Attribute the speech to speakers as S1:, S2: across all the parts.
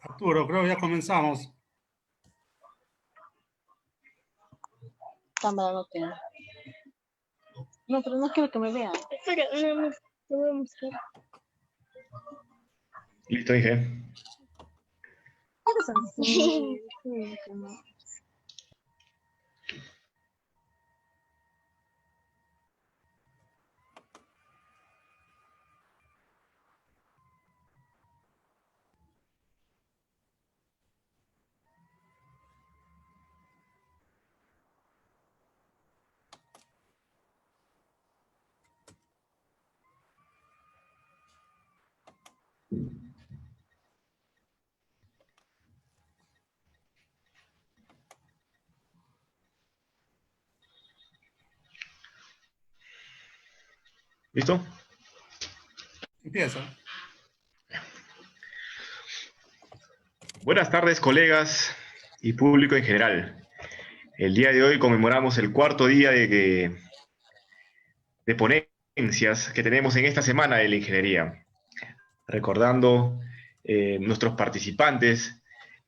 S1: Arturo, creo que ya comenzamos.
S2: Cámara no tiene. No, pero no quiero que me vean.
S3: Espera, te voy a mostrar.
S4: Listo, dije.
S2: Sí.
S4: ¿Listo?
S1: Empieza.
S4: Buenas tardes, colegas y público en general. El día de hoy conmemoramos el cuarto día de ponencias que tenemos en esta semana de la ingeniería. Recordando nuestros participantes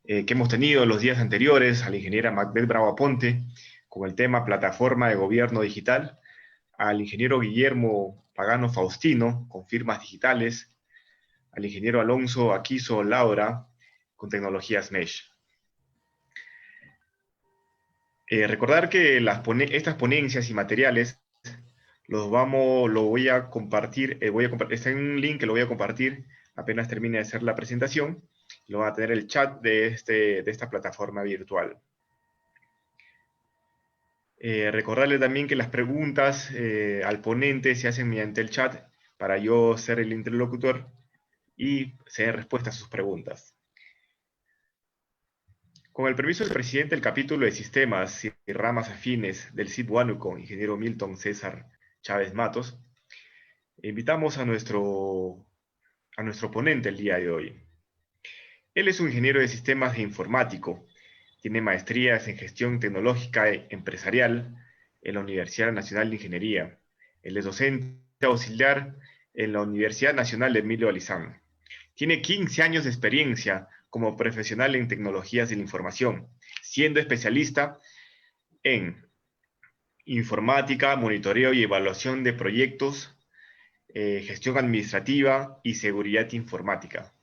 S4: que hemos tenido en los días anteriores, a la ingeniera Macbeth Bravo Aponte, con el tema Plataforma de Gobierno Digital, al ingeniero Guillermo Pagano Faustino, con firmas digitales, al ingeniero Alonso Aquiso Laura, con tecnologías Mesh. Recordar que estas ponencias y materiales lo voy a compartir, está en un link que lo voy a compartir apenas termine de hacer la presentación. Lo van a tener el chat de esta plataforma virtual. Recordarle también que las preguntas al ponente se hacen mediante el chat para yo ser el interlocutor y ser respuesta a sus preguntas. Con el permiso del presidente del capítulo de sistemas y ramas afines del CID Huánuco, ingeniero Milton César Chávez Matos, invitamos a nuestro ponente el día de hoy. Él es un ingeniero de sistemas e informático, tiene maestrías en gestión tecnológica empresarial en la Universidad Nacional de Ingeniería. Él es docente auxiliar en la Universidad Nacional de Emilio Alizán. Tiene 15 años de experiencia como profesional en tecnologías de la información, siendo especialista en informática, monitoreo y evaluación de proyectos, gestión administrativa y seguridad informática.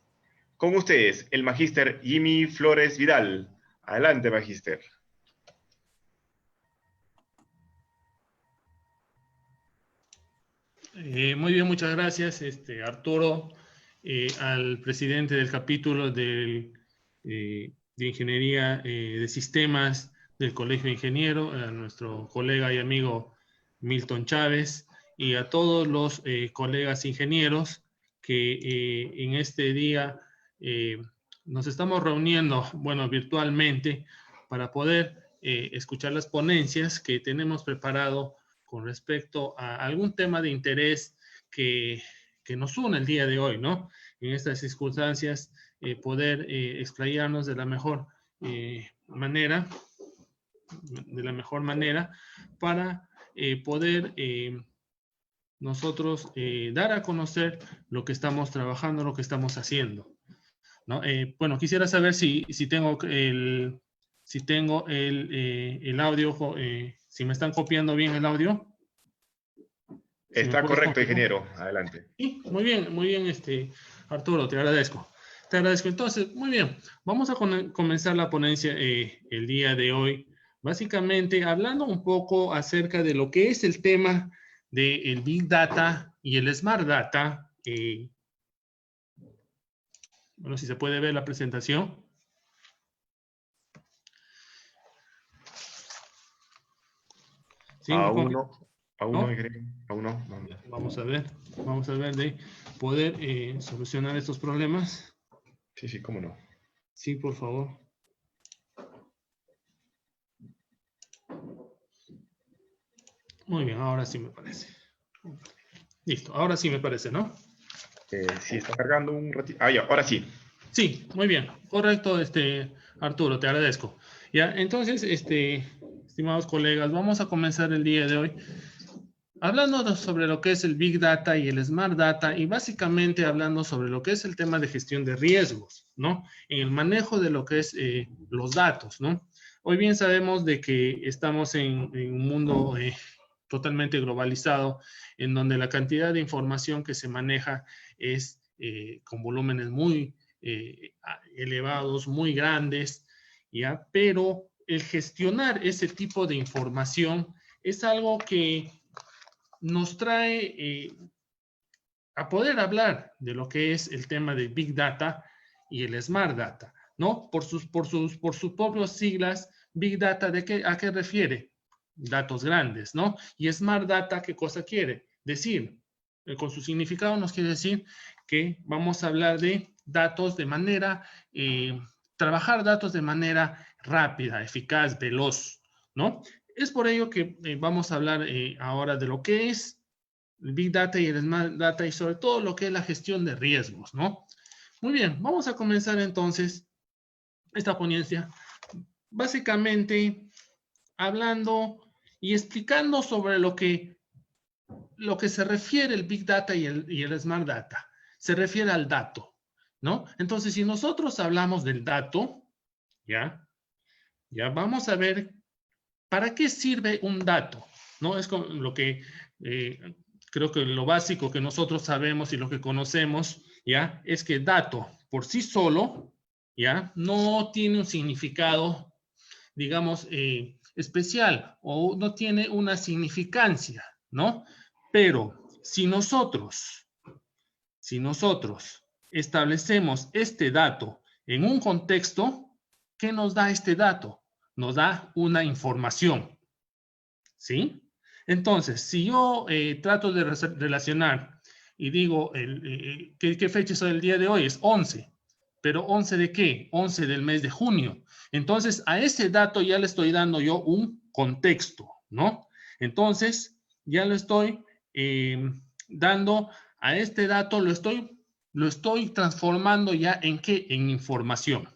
S4: Con ustedes, el magíster Jimmy Flores Vidal. Adelante, magíster.
S5: Muy bien, muchas gracias, Arturo, al presidente del capítulo de Ingeniería de Sistemas del Colegio de Ingeniero, a nuestro colega y amigo Milton Chávez, y a todos los colegas ingenieros que en este día nos estamos reuniendo, bueno, virtualmente, para poder escuchar las ponencias que tenemos preparado con respecto a algún tema de interés que nos une el día de hoy, ¿no? En estas circunstancias, poder explayarnos de la mejor manera, para poder nosotros dar a conocer lo que estamos trabajando, lo que estamos haciendo, ¿no? Bueno, quisiera saber si tengo el audio, si me están copiando bien el audio.
S4: Está correcto, ingeniero. Adelante.
S5: Sí, muy bien, Arturo, te agradezco. Te agradezco. Entonces, muy bien, vamos a comenzar la ponencia el día de hoy, básicamente hablando un poco acerca de lo que es el tema del Big Data y el Smart Data. Bueno, si se puede ver la presentación. ¿Sí?
S4: Aún no, ingeniero. Aún no.
S5: Vamos a ver de poder solucionar estos problemas.
S4: Sí, cómo no.
S5: Sí, por favor. Muy bien, ahora sí me parece. Listo, ahora sí me parece, ¿no?
S4: Sí, está cargando un ratito. Ah, ya, ahora sí.
S5: Sí, muy bien. Correcto, Arturo, te agradezco. Ya, entonces, estimados colegas, vamos a comenzar el día de hoy hablando sobre lo que es el Big Data y el Smart Data y básicamente hablando sobre lo que es el tema de gestión de riesgos, ¿no? En el manejo de lo que es los datos, ¿no? Hoy bien sabemos de que estamos en un mundo totalmente globalizado, en donde la cantidad de información que se maneja es con volúmenes muy elevados, muy grandes, ¿ya? Pero el gestionar ese tipo de información es algo que nos trae a poder hablar de lo que es el tema de Big Data y el Smart Data, ¿no? Por sus propias siglas, Big Data, ¿a qué refiere? Datos grandes, ¿no? Y Smart Data, ¿qué cosa quiere decir? Con su significado nos quiere decir que vamos a hablar de datos de manera, trabajar datos de manera rápida, eficaz, veloz, ¿no? Es por ello que vamos a hablar ahora de lo que es el Big Data y el Smart Data y sobre todo lo que es la gestión de riesgos, ¿no? Muy bien, vamos a comenzar entonces esta ponencia básicamente hablando y explicando sobre lo que se refiere el Big Data y el Smart Data. Se refiere al dato, ¿no? Entonces, si nosotros hablamos del dato, ya vamos a ver para qué sirve un dato, ¿no? Es como lo que creo que lo básico que nosotros sabemos y lo que conocemos, ya, es que dato por sí solo, ya, no tiene un significado, digamos, especial o no tiene una significancia, ¿no? Pero si nosotros establecemos este dato en un contexto, ¿qué nos da este dato? Nos da una información, ¿sí? Entonces, si yo trato de relacionar y digo, ¿qué fecha es el día de hoy? Es 11. ¿Pero 11 de qué? 11 del mes de junio. Entonces, a ese dato ya le estoy dando yo un contexto, ¿no? Entonces, ya lo estoy dando a este dato, lo estoy transformando ya en ¿qué? En información,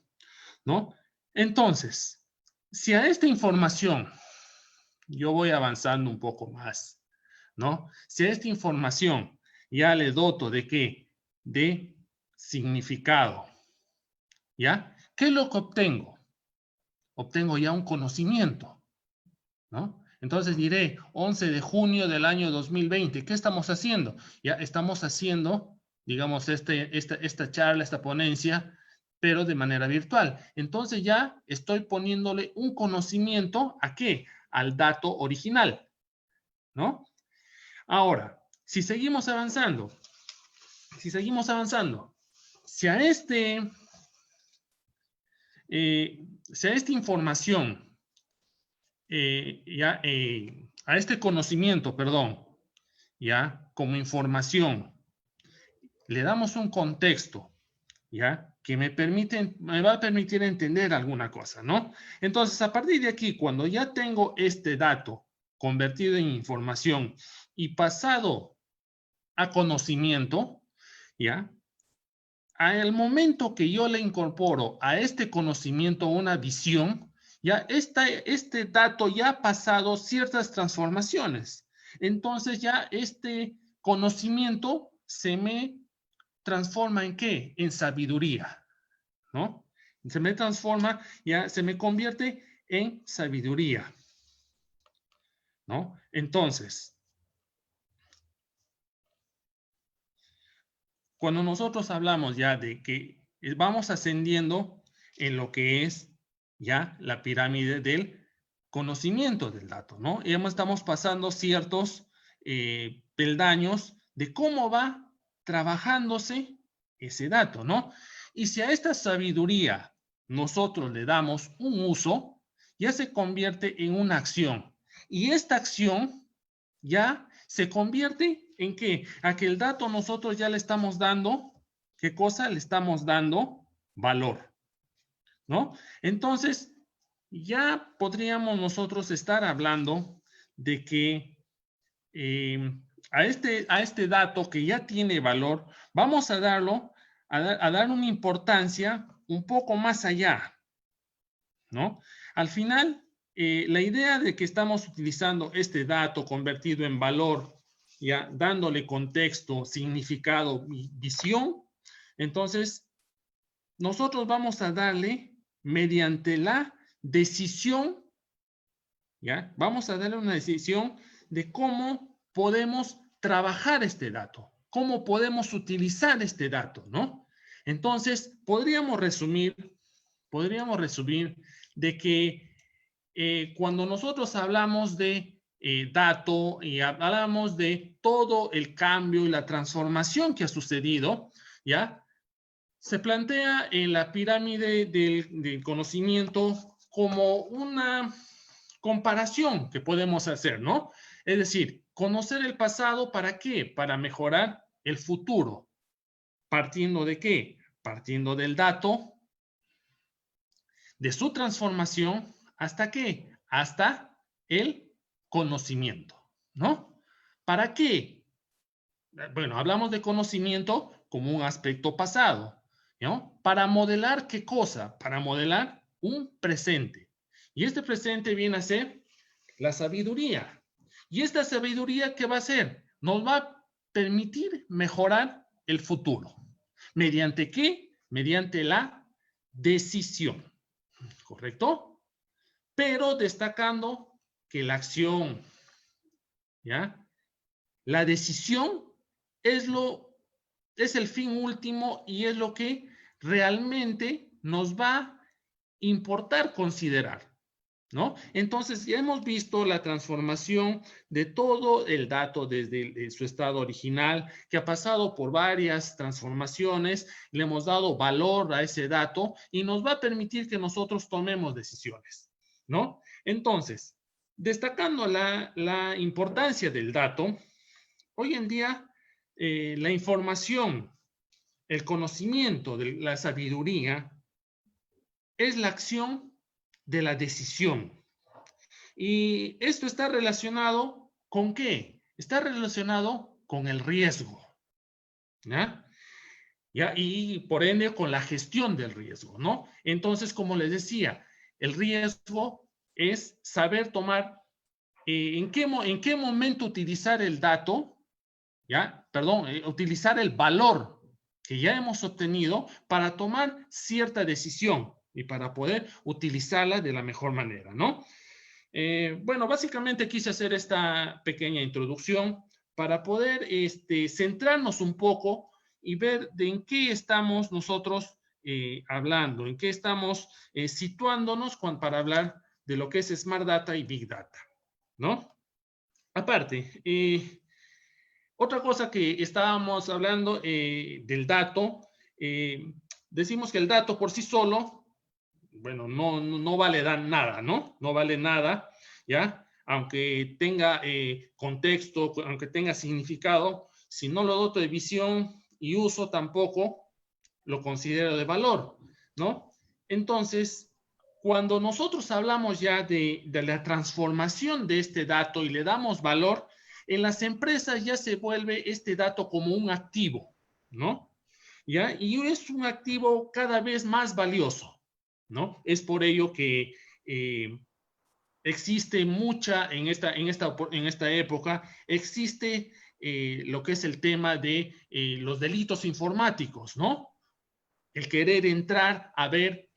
S5: ¿no? Entonces, si a esta información yo voy avanzando un poco más, ¿no? Si a esta información ya le doto de ¿qué? De significado, ¿ya? ¿Qué es lo que obtengo? Obtengo ya un conocimiento, ¿no? Entonces diré, 11 de junio del año 2020, ¿qué estamos haciendo? Ya estamos haciendo, digamos, esta charla, esta ponencia, pero de manera virtual. Entonces ya estoy poniéndole un conocimiento, ¿a qué? Al dato original, ¿no? Ahora, si seguimos avanzando, si a esta información, a este conocimiento, perdón, ya, como información, le damos un contexto, ya, que me va a permitir entender alguna cosa, ¿no? Entonces, a partir de aquí, cuando ya tengo este dato convertido en información y pasado a conocimiento, ¿ya? Al momento que yo le incorporo a este conocimiento una visión, ya este dato ya ha pasado ciertas transformaciones. Entonces ya este conocimiento se me transforma ¿en qué? En sabiduría, ¿no? Se me transforma, ya se me convierte en sabiduría, ¿no? Entonces, cuando nosotros hablamos ya de que vamos ascendiendo en lo que es ya la pirámide del conocimiento del dato, ¿no? Y estamos pasando ciertos peldaños de cómo va trabajándose ese dato, ¿no? Y si a esta sabiduría nosotros le damos un uso, ya se convierte en una acción. Y esta acción ya se convierte en ¿qué? A que el dato nosotros ya le estamos dando, ¿qué cosa? Le estamos dando valor, ¿no? Entonces, ya podríamos nosotros estar hablando de que a este dato que ya tiene valor, vamos a dar una importancia un poco más allá, ¿no? Al final, la idea de que estamos utilizando este dato convertido en valor ya dándole contexto, significado y visión, entonces nosotros vamos a darle mediante la decisión, ¿ya? Vamos a darle una decisión de cómo podemos trabajar este dato, cómo podemos utilizar este dato, ¿no? Entonces, podríamos resumir de que cuando nosotros hablamos de dato y hablamos de todo el cambio y la transformación que ha sucedido, ¿ya? Se plantea en la pirámide del conocimiento como una comparación que podemos hacer, ¿no? Es decir, conocer el pasado, ¿para qué? Para mejorar el futuro. ¿Partiendo de qué? Partiendo del dato, de su transformación, ¿hasta qué? Hasta el conocimiento, ¿no? ¿Para qué? Bueno, hablamos de conocimiento como un aspecto pasado, ¿no? Para modelar ¿qué cosa? Para modelar un presente. Y este presente viene a ser la sabiduría. ¿Y esta sabiduría qué va a hacer? Nos va a permitir mejorar el futuro. ¿Mediante qué? Mediante la decisión. ¿Correcto? Pero destacando que la acción, ¿ya? La decisión es el fin último y es lo que realmente nos va a importar considerar, ¿no? Entonces, ya hemos visto la transformación de todo el dato desde su estado original, que ha pasado por varias transformaciones, le hemos dado valor a ese dato y nos va a permitir que nosotros tomemos decisiones, ¿no? Entonces, destacando la importancia del dato, hoy en día la información, el conocimiento de la sabiduría es la acción de la decisión. Y esto está relacionado ¿con qué? Está relacionado con el riesgo, ¿ya? ¿Ya? Y por ende con la gestión del riesgo, ¿no? Entonces, como les decía, el riesgo es saber tomar en qué momento utilizar el dato, ¿ya? Perdón, utilizar el valor que ya hemos obtenido para tomar cierta decisión y para poder utilizarla de la mejor manera, ¿no? Bueno, básicamente quise hacer esta pequeña introducción para poder centrarnos un poco y ver de en qué estamos nosotros hablando, en qué estamos situándonos para hablar de lo que es Smart Data y Big Data, ¿no? Aparte, otra cosa que estábamos hablando del dato, decimos que el dato por sí solo, bueno, no vale nada, ¿no? No vale nada, ¿ya? Aunque tenga contexto, aunque tenga significado, si no lo doto de visión y uso, tampoco lo considero de valor, ¿no? Entonces, cuando nosotros hablamos ya de la transformación de este dato y le damos valor, en las empresas ya se vuelve este dato como un activo, ¿no? ¿Ya? Y es un activo cada vez más valioso, ¿no? Es por ello que existe mucha, en esta época, existe lo que es el tema de los delitos informáticos, ¿no? El querer entrar a ver,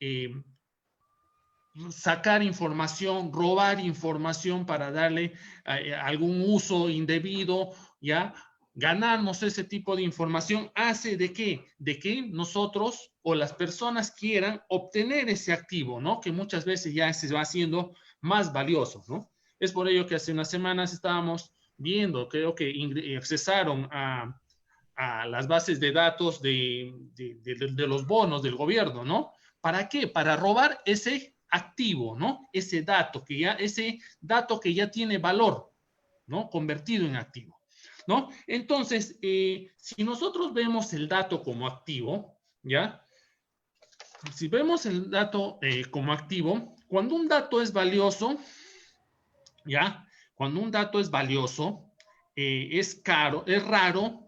S5: sacar información, robar información para darle algún uso indebido, ¿ya? Ganarnos ese tipo de información hace de qué? De que nosotros o las personas quieran obtener ese activo, ¿no? Que muchas veces ya se va haciendo más valioso, ¿no? Es por ello que hace unas semanas estábamos viendo, creo que accesaron a las bases de datos de los bonos del gobierno, ¿no? ¿Para qué? Para robar ese activo, ¿no? Ese dato que ya tiene valor, ¿no? Convertido en activo, ¿no? Entonces, si nosotros vemos el dato como activo, ¿ya? Si vemos el dato como activo, cuando un dato es valioso, ¿ya? Cuando un dato es valioso, es caro, es raro,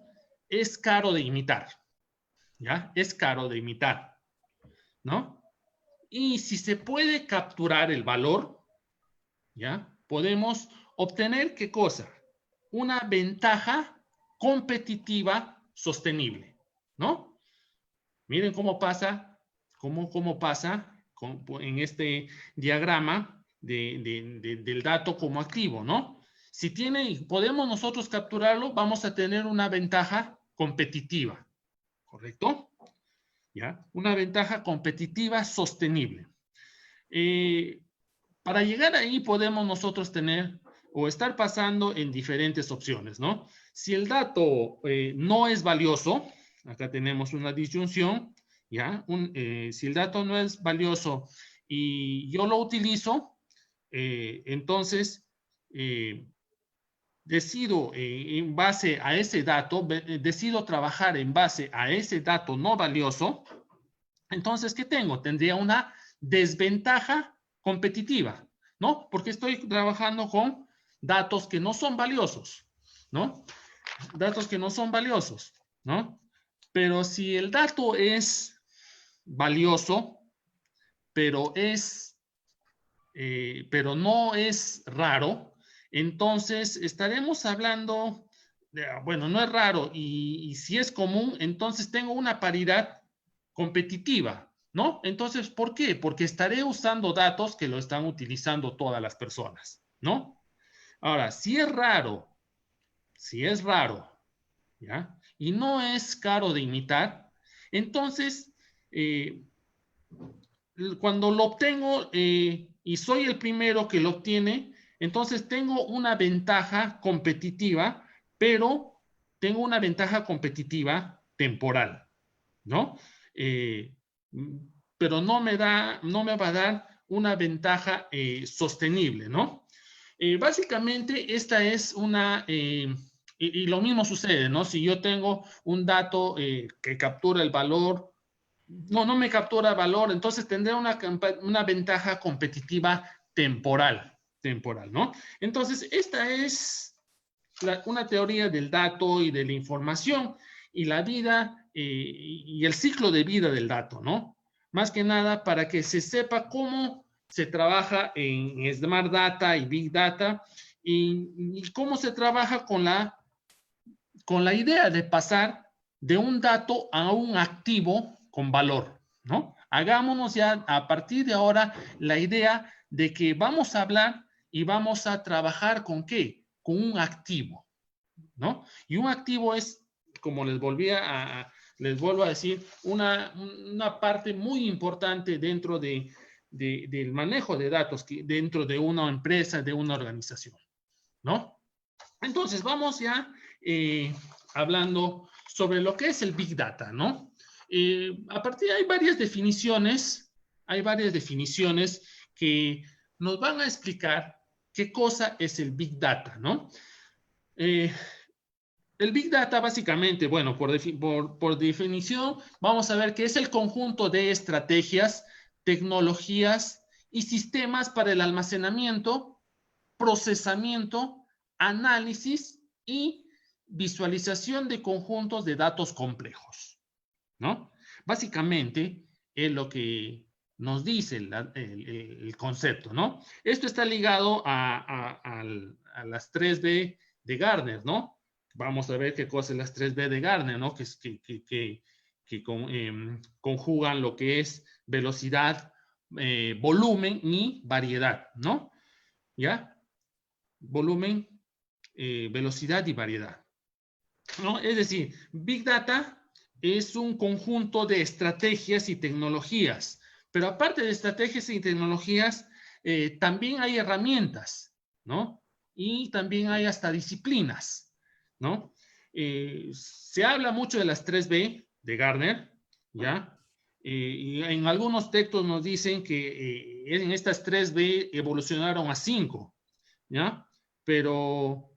S5: es caro de imitar, ¿ya? Es caro de imitar, ¿no? Y si se puede capturar el valor, ¿ya? Podemos obtener ¿qué cosa? una ventaja competitiva sostenible, ¿no? Miren cómo pasa, cómo pasa en este diagrama del dato como activo, ¿no? Si podemos nosotros capturarlo, vamos a tener una ventaja competitiva, ¿correcto? ¿Ya? Una ventaja competitiva sostenible. Para llegar ahí podemos nosotros tener o estar pasando en diferentes opciones, ¿no? Si el dato no es valioso, acá tenemos una disyunción, ¿ya? Si el dato no es valioso y yo lo utilizo, entonces decido en base a ese dato, decido trabajar en base a ese dato no valioso, entonces, ¿qué tengo? Tendría una desventaja competitiva, ¿no? Porque estoy trabajando con datos que no son valiosos, ¿no? Datos que no son valiosos, ¿no? Pero si el dato es valioso, pero no es raro, entonces estaremos hablando, bueno, no es raro y si es común, entonces tengo una paridad competitiva, ¿no? Entonces, ¿por qué? Porque estaré usando datos que lo están utilizando todas las personas, ¿no? Ahora, si es raro, ¿ya? Y no es caro de imitar, entonces, cuando lo obtengo y soy el primero que lo obtiene, entonces tengo una ventaja competitiva, pero tengo una ventaja competitiva temporal, ¿no? Pero no me va a dar una ventaja sostenible, ¿no? Básicamente, esta es y lo mismo sucede, ¿no? Si yo tengo un dato que captura el valor, no me captura valor, entonces tendré una ventaja competitiva temporal, ¿no? Entonces, esta es una teoría del dato y de la información y la vida y el ciclo de vida del dato, ¿no? Más que nada para que se sepa cómo se trabaja en Smart Data y Big Data y cómo se trabaja con la idea de pasar de un dato a un activo con valor, ¿no? Hagámonos ya a partir de ahora la idea de que vamos a hablar y vamos a trabajar ¿con qué? Con un activo, ¿no? Y un activo es, como les vuelvo a decir, una parte muy importante dentro del manejo de datos dentro de una empresa, de una organización, ¿no? Entonces, vamos ya hablando sobre lo que es el Big Data, ¿no? A partir hay varias definiciones que nos van a explicar qué cosa es el Big Data, ¿no? El Big Data básicamente, bueno, por definición, vamos a ver que es el conjunto de estrategias, tecnologías y sistemas para el almacenamiento, procesamiento, análisis y visualización de conjuntos de datos complejos, ¿no? Básicamente es lo que nos dice el concepto, ¿no? Esto está ligado a las 3B de Gartner, ¿no? Vamos a ver qué cosa es las 3B de Gartner, ¿no? Que conjugan lo que es velocidad, volumen y variedad, ¿no? ¿Ya? Volumen, velocidad y variedad, ¿no? Es decir, Big Data es un conjunto de estrategias y tecnologías, pero aparte de estrategias y tecnologías, también hay herramientas, ¿no? Y también hay hasta disciplinas, ¿no? Se habla mucho de las 3B de Gartner, ¿ya? Y en algunos textos nos dicen que en estas 3B evolucionaron a 5, ¿ya? Pero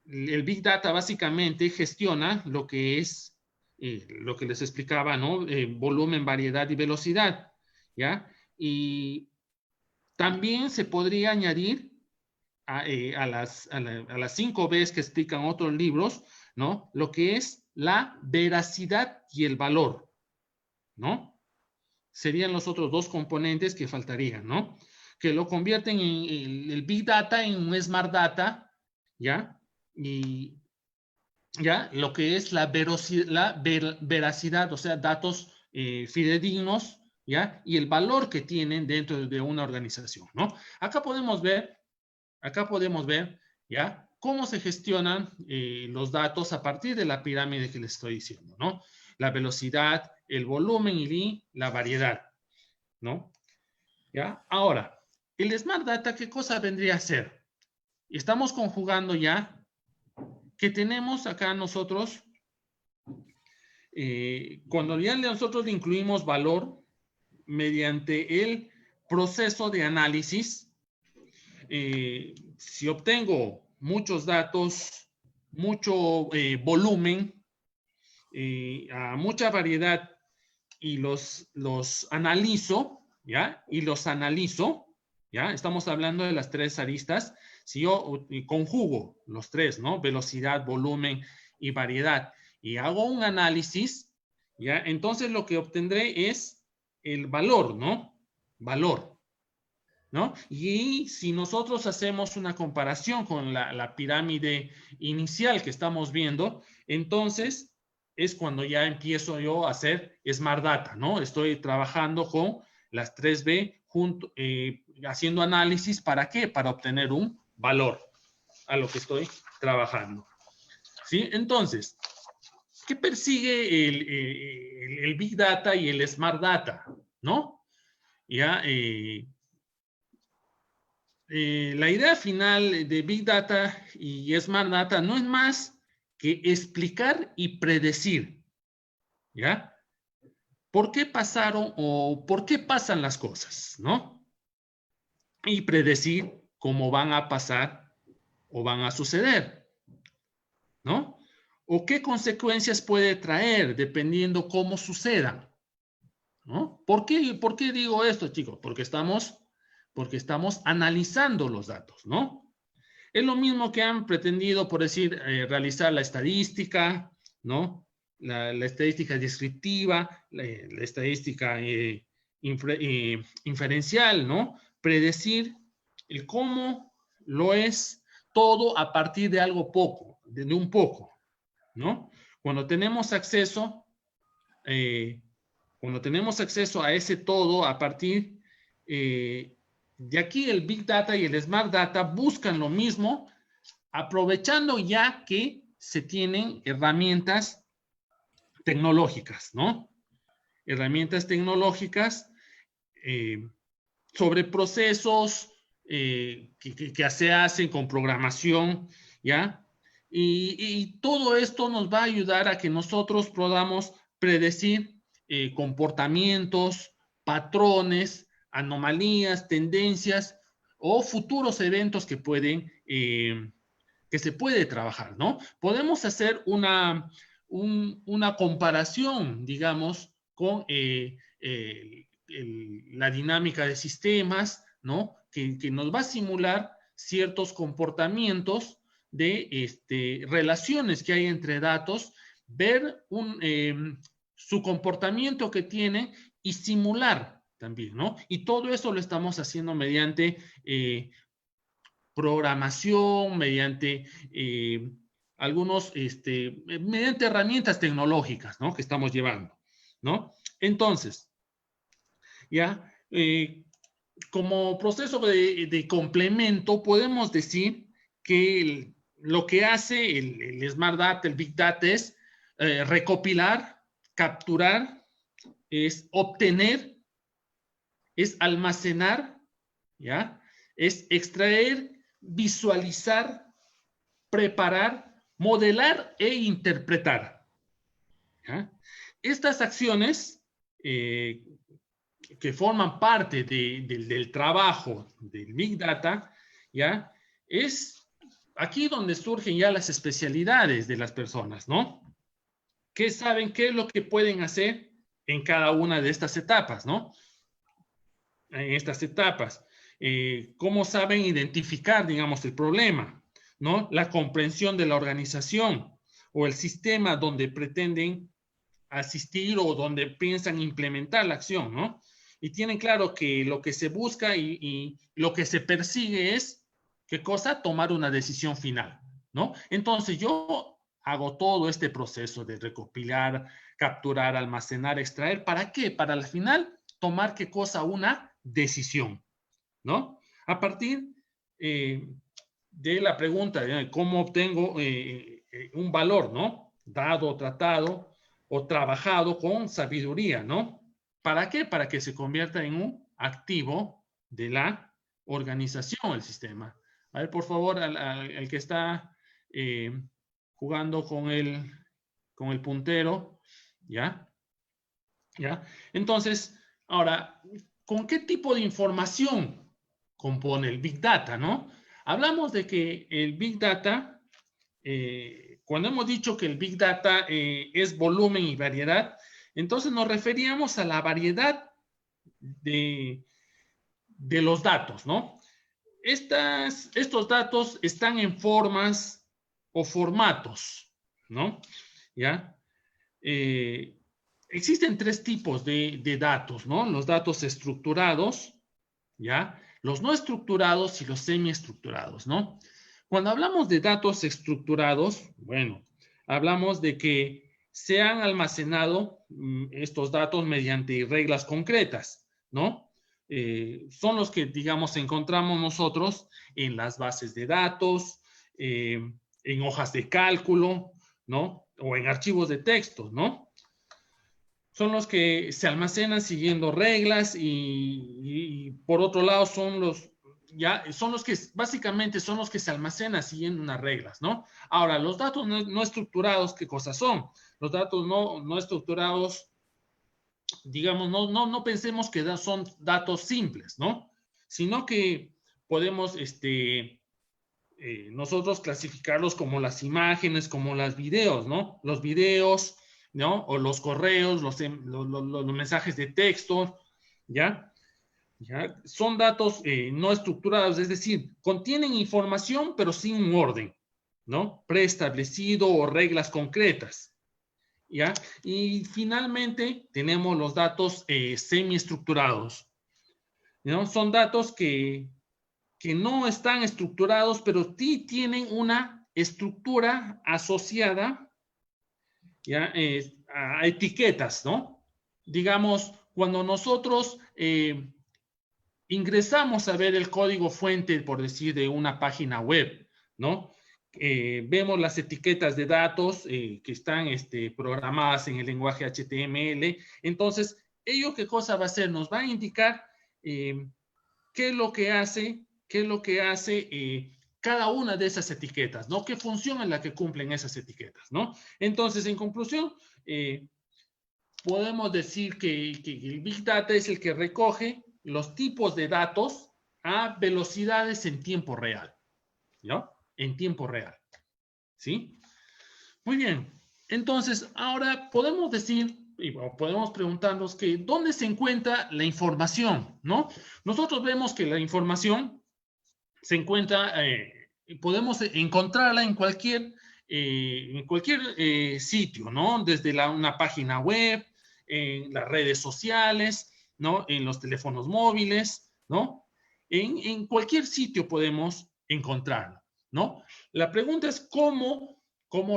S5: el Big Data básicamente gestiona lo que es, lo que les explicaba, ¿no? Volumen, variedad y velocidad, ¿ya? Y también se podría añadir a las 5 Bs que explican otros libros, ¿no? Lo que es la veracidad y el valor, ¿no? Serían los otros dos componentes que faltarían, ¿no? Que lo convierten en el Big Data en un Smart Data, ¿ya? y ya lo que es la veracidad, o sea, datos fidedignos, ¿ya? Y el valor que tienen dentro de una organización, ¿no? Acá podemos ver, ¿ya? Cómo se gestionan los datos a partir de la pirámide que les estoy diciendo, ¿no? La velocidad, el volumen y la variedad, ¿no? ¿Ya? Ahora, el Smart Data, ¿qué cosa vendría a ser? Estamos conjugando ya que tenemos acá nosotros, cuando ya nosotros le incluimos valor mediante el proceso de análisis, si obtengo muchos datos, mucho volumen, a mucha variedad y los analizo, ¿ya? Y los analizo, ¿ya? Estamos hablando de las tres aristas. Si yo conjugo los tres, ¿no? Velocidad, volumen y variedad, y hago un análisis, ¿ya? Entonces lo que obtendré es el valor, ¿no? Valor, ¿no? Y si nosotros hacemos una comparación con la pirámide inicial que estamos viendo, entonces es cuando ya empiezo yo a hacer Smart Data, ¿no? Estoy trabajando con las 3B junto, haciendo análisis, ¿para qué? Para obtener un valor a lo que estoy trabajando, ¿sí? Entonces, ¿qué persigue el Big Data y el Smart Data, ¿no? Ya, la idea final de Big Data y Smart Data no es más que explicar y predecir, ¿ya? ¿Por qué pasaron o por qué pasan las cosas, ¿no? Y predecir cómo van a pasar o van a suceder, ¿no? O qué consecuencias puede traer dependiendo cómo sucedan, ¿no? ¿Por qué digo esto, chicos? Porque estamos analizando los datos, ¿no? Es lo mismo que han pretendido, por decir, realizar la estadística, ¿no? La estadística descriptiva, la estadística inferencial, ¿no? Predecir el cómo lo es todo a partir de algo poco, de un poco, ¿no? Cuando tenemos acceso a ese todo a partir de aquí, el Big Data y el Smart Data buscan lo mismo, aprovechando ya que se tienen herramientas tecnológicas, ¿no? Herramientas tecnológicas sobre procesos que se hacen con programación, ¿ya? Y todo esto nos va a ayudar a que nosotros podamos predecir comportamientos, patrones, anomalías, tendencias o futuros eventos que se puede trabajar, ¿no? Podemos hacer una comparación, digamos, con la dinámica de sistemas, ¿no? Que nos va a simular ciertos comportamientos de relaciones que hay entre datos, ver su comportamiento que tiene y simular también, ¿no? Y todo eso lo estamos haciendo mediante programación, mediante mediante herramientas tecnológicas, ¿no? Que estamos llevando, ¿no? Entonces, ya, como proceso de complemento, podemos decir que lo que hace el Smart Data, el Big Data, es recopilar, capturar, es obtener, es almacenar, ¿ya? Es extraer, visualizar, preparar, modelar e interpretar, ¿ya? Estas acciones que forman parte del trabajo del Big Data, ¿ya? Es aquí donde surgen ya las especialidades de las personas, ¿no? Que saben qué es lo que pueden hacer en cada una de estas etapas, ¿no? En estas etapas. Cómo saben identificar, digamos, el problema, ¿no? La comprensión de la organización o el sistema donde pretenden asistir o donde piensan implementar la acción, ¿no? Y tienen claro que lo que se busca y lo que se persigue es, ¿qué cosa? Tomar una decisión final, ¿no? Entonces yo hago todo este proceso de recopilar, capturar, almacenar, extraer. ¿Para qué? Para al final tomar qué cosa, una decisión, ¿no? A partir de la pregunta de cómo obtengo un valor, ¿no? Dado, tratado o trabajado con sabiduría, ¿no? ¿Para qué? Para que se convierta en un activo de la organización, el sistema. A ver, por favor, al que está jugando con el puntero, ¿ya? ¿Ya? Entonces, ahora, ¿con qué tipo de información compone el Big Data, no? Hablamos de que el Big Data, cuando hemos dicho que el Big Data es volumen y variedad, entonces nos referíamos a la variedad de los datos, ¿no? Estos datos están en formas o formatos, ¿no? ¿Ya? Existen tres tipos de datos, ¿no? Los datos estructurados, ¿ya? Los no estructurados y los semiestructurados, ¿no? Cuando hablamos de datos estructurados, bueno, hablamos de que se han almacenado estos datos mediante reglas concretas, ¿no? Son los que, digamos, encontramos nosotros en las bases de datos, en hojas de cálculo, ¿no? O en archivos de texto, ¿no? Son los que se almacenan siguiendo reglas y por otro lado son los que básicamente son los que se almacenan siguiendo unas reglas, ¿no? Ahora, los datos no estructurados, ¿qué cosas son? Los datos no estructurados, digamos, no pensemos que son datos simples, ¿no? Sino que podemos nosotros clasificarlos como las imágenes, como los videos, ¿no? Los videos, ¿no? O los correos, los mensajes de texto, ¿ya? ¿Ya? Son datos no estructurados, es decir, contienen información pero sin un orden, ¿no? Preestablecido o reglas concretas, ¿ya? Y finalmente tenemos los datos semiestructurados, ¿no? Son datos que no están estructurados, pero sí tienen una estructura asociada, ¿ya? A etiquetas, ¿no? Digamos, cuando nosotros ingresamos a ver el código fuente, por decir, de una página web, ¿no? Vemos las etiquetas de datos que están programadas en el lenguaje HTML. Entonces, ¿ello qué cosa va a hacer? Nos va a indicar qué es lo que hace cada una de esas etiquetas, ¿no? ¿Qué función es la que cumplen esas etiquetas, ¿no? Entonces, en conclusión, podemos decir que el Big Data es el que recoge los tipos de datos a velocidades en tiempo real, ¿no? En tiempo real, ¿sí? Muy bien. Entonces, ahora podemos decir, o podemos preguntarnos que ¿dónde se encuentra la información, no? Nosotros vemos que la información se encuentra, podemos encontrarla en cualquier sitio, ¿no? Desde una página web, en las redes sociales, ¿no? En los teléfonos móviles, ¿no? En cualquier sitio podemos encontrarlo, ¿no? La pregunta es cómo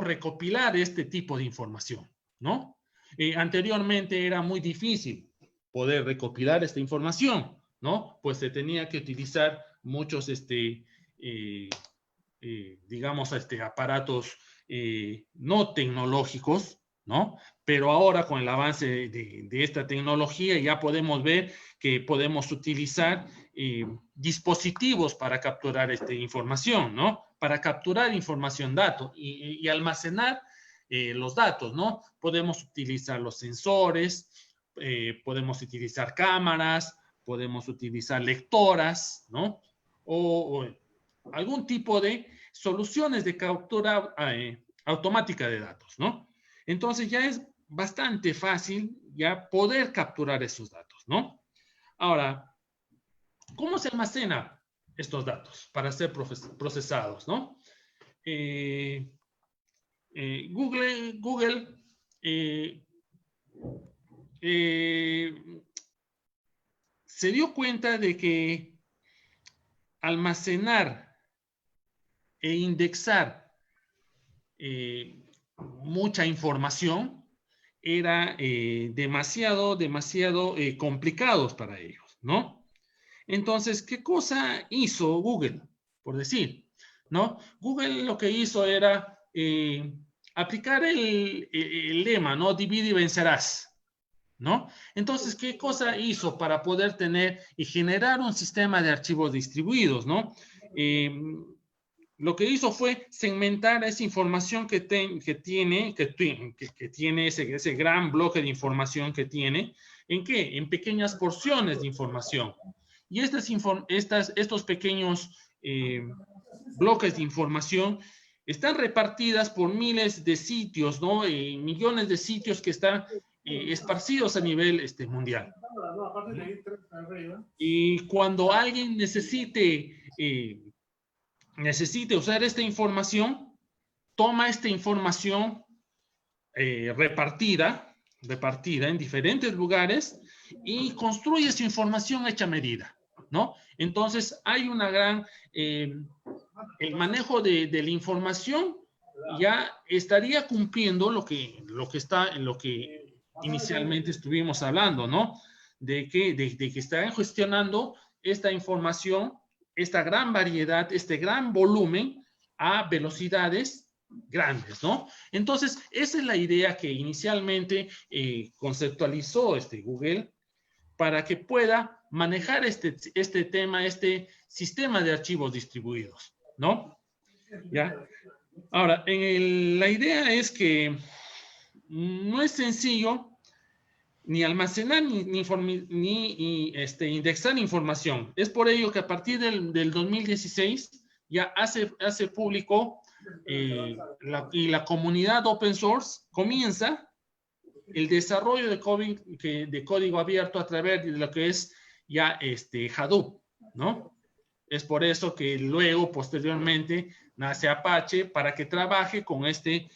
S5: recopilar este tipo de información, ¿no? Anteriormente era muy difícil poder recopilar esta información, ¿no? Pues se tenía que utilizar muchos, digamos, aparatos no tecnológicos, ¿no? Pero ahora con el avance de esta tecnología ya podemos ver que podemos utilizar dispositivos para capturar esta información, ¿no? Para capturar información, datos y almacenar los datos, ¿no? Podemos utilizar los sensores, podemos utilizar cámaras, podemos utilizar lectoras, ¿no? O algún tipo de soluciones de captura automática de datos, ¿no? Entonces ya es bastante fácil ya poder capturar esos datos, ¿no? Ahora, ¿cómo se almacena estos datos para ser procesados, ¿no? Google se dio cuenta de que almacenar e indexar mucha información, era demasiado complicados para ellos, ¿no? Entonces, ¿qué cosa hizo Google? Por decir, ¿no? Google lo que hizo era aplicar el lema, ¿no? Divide y vencerás, ¿no? Entonces, ¿qué cosa hizo para poder tener y generar un sistema de archivos distribuidos, ¿no? Lo que hizo fue segmentar esa información que tiene ese gran bloque de información que tiene. ¿En qué? En pequeñas porciones de información. Y estos pequeños bloques de información están repartidas por miles de sitios, ¿no? Millones de sitios que están esparcidos a nivel mundial. Y cuando alguien necesite usar esta información, toma esta información repartida en diferentes lugares y construye su información hecha medida, ¿no? Entonces hay una gran, el manejo de la información ya estaría cumpliendo lo que inicialmente estuvimos hablando, ¿no? De que están gestionando esta información, esta gran variedad, este gran volumen a velocidades grandes, ¿no? Entonces, esa es la idea que inicialmente conceptualizó Google para que pueda manejar este tema, este sistema de archivos distribuidos, ¿no? ¿Ya? Ahora, la idea es que no es sencillo ni almacenar ni indexar información. Es por ello que a partir del 2016 ya hace público y la comunidad open source comienza el desarrollo de código abierto a través de lo que es ya Hadoop, ¿no? Es por eso que luego, posteriormente, nace Apache para que trabaje con este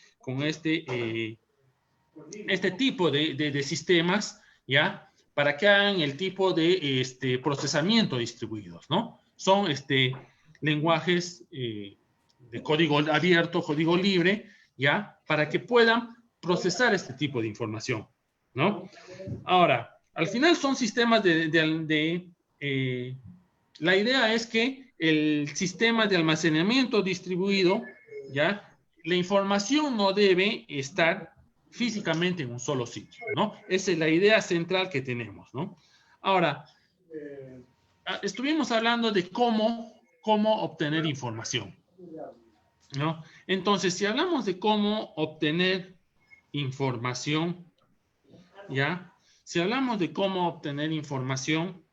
S5: tipo de sistemas, ¿ya? Para que hagan el tipo de procesamiento distribuidos, ¿no? Son lenguajes de código abierto, código libre, ¿ya? Para que puedan procesar este tipo de información, ¿no? Ahora, al final son sistemas la idea es que el sistema de almacenamiento distribuido, ¿ya? La información no debe estar físicamente en un solo sitio, ¿no? Esa es la idea central que tenemos, ¿no? Ahora, estuvimos hablando de cómo obtener información, ¿no? Entonces, si hablamos de cómo obtener información, ¿ya? Si hablamos de cómo obtener información,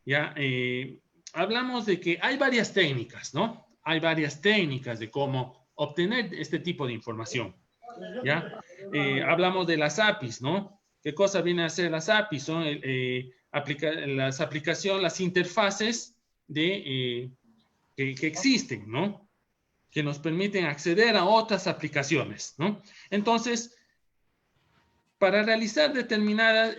S5: ¿ya? Hablamos de que hay varias técnicas, ¿no? Hay varias técnicas de cómo obtener este tipo de información, ¿ya? Hablamos de las APIs, ¿no? ¿Qué cosa vienen a ser las APIs? Son las aplicaciones, las interfaces que existen, ¿no? Que nos permiten acceder a otras aplicaciones, ¿no? Entonces, para realizar determinadas,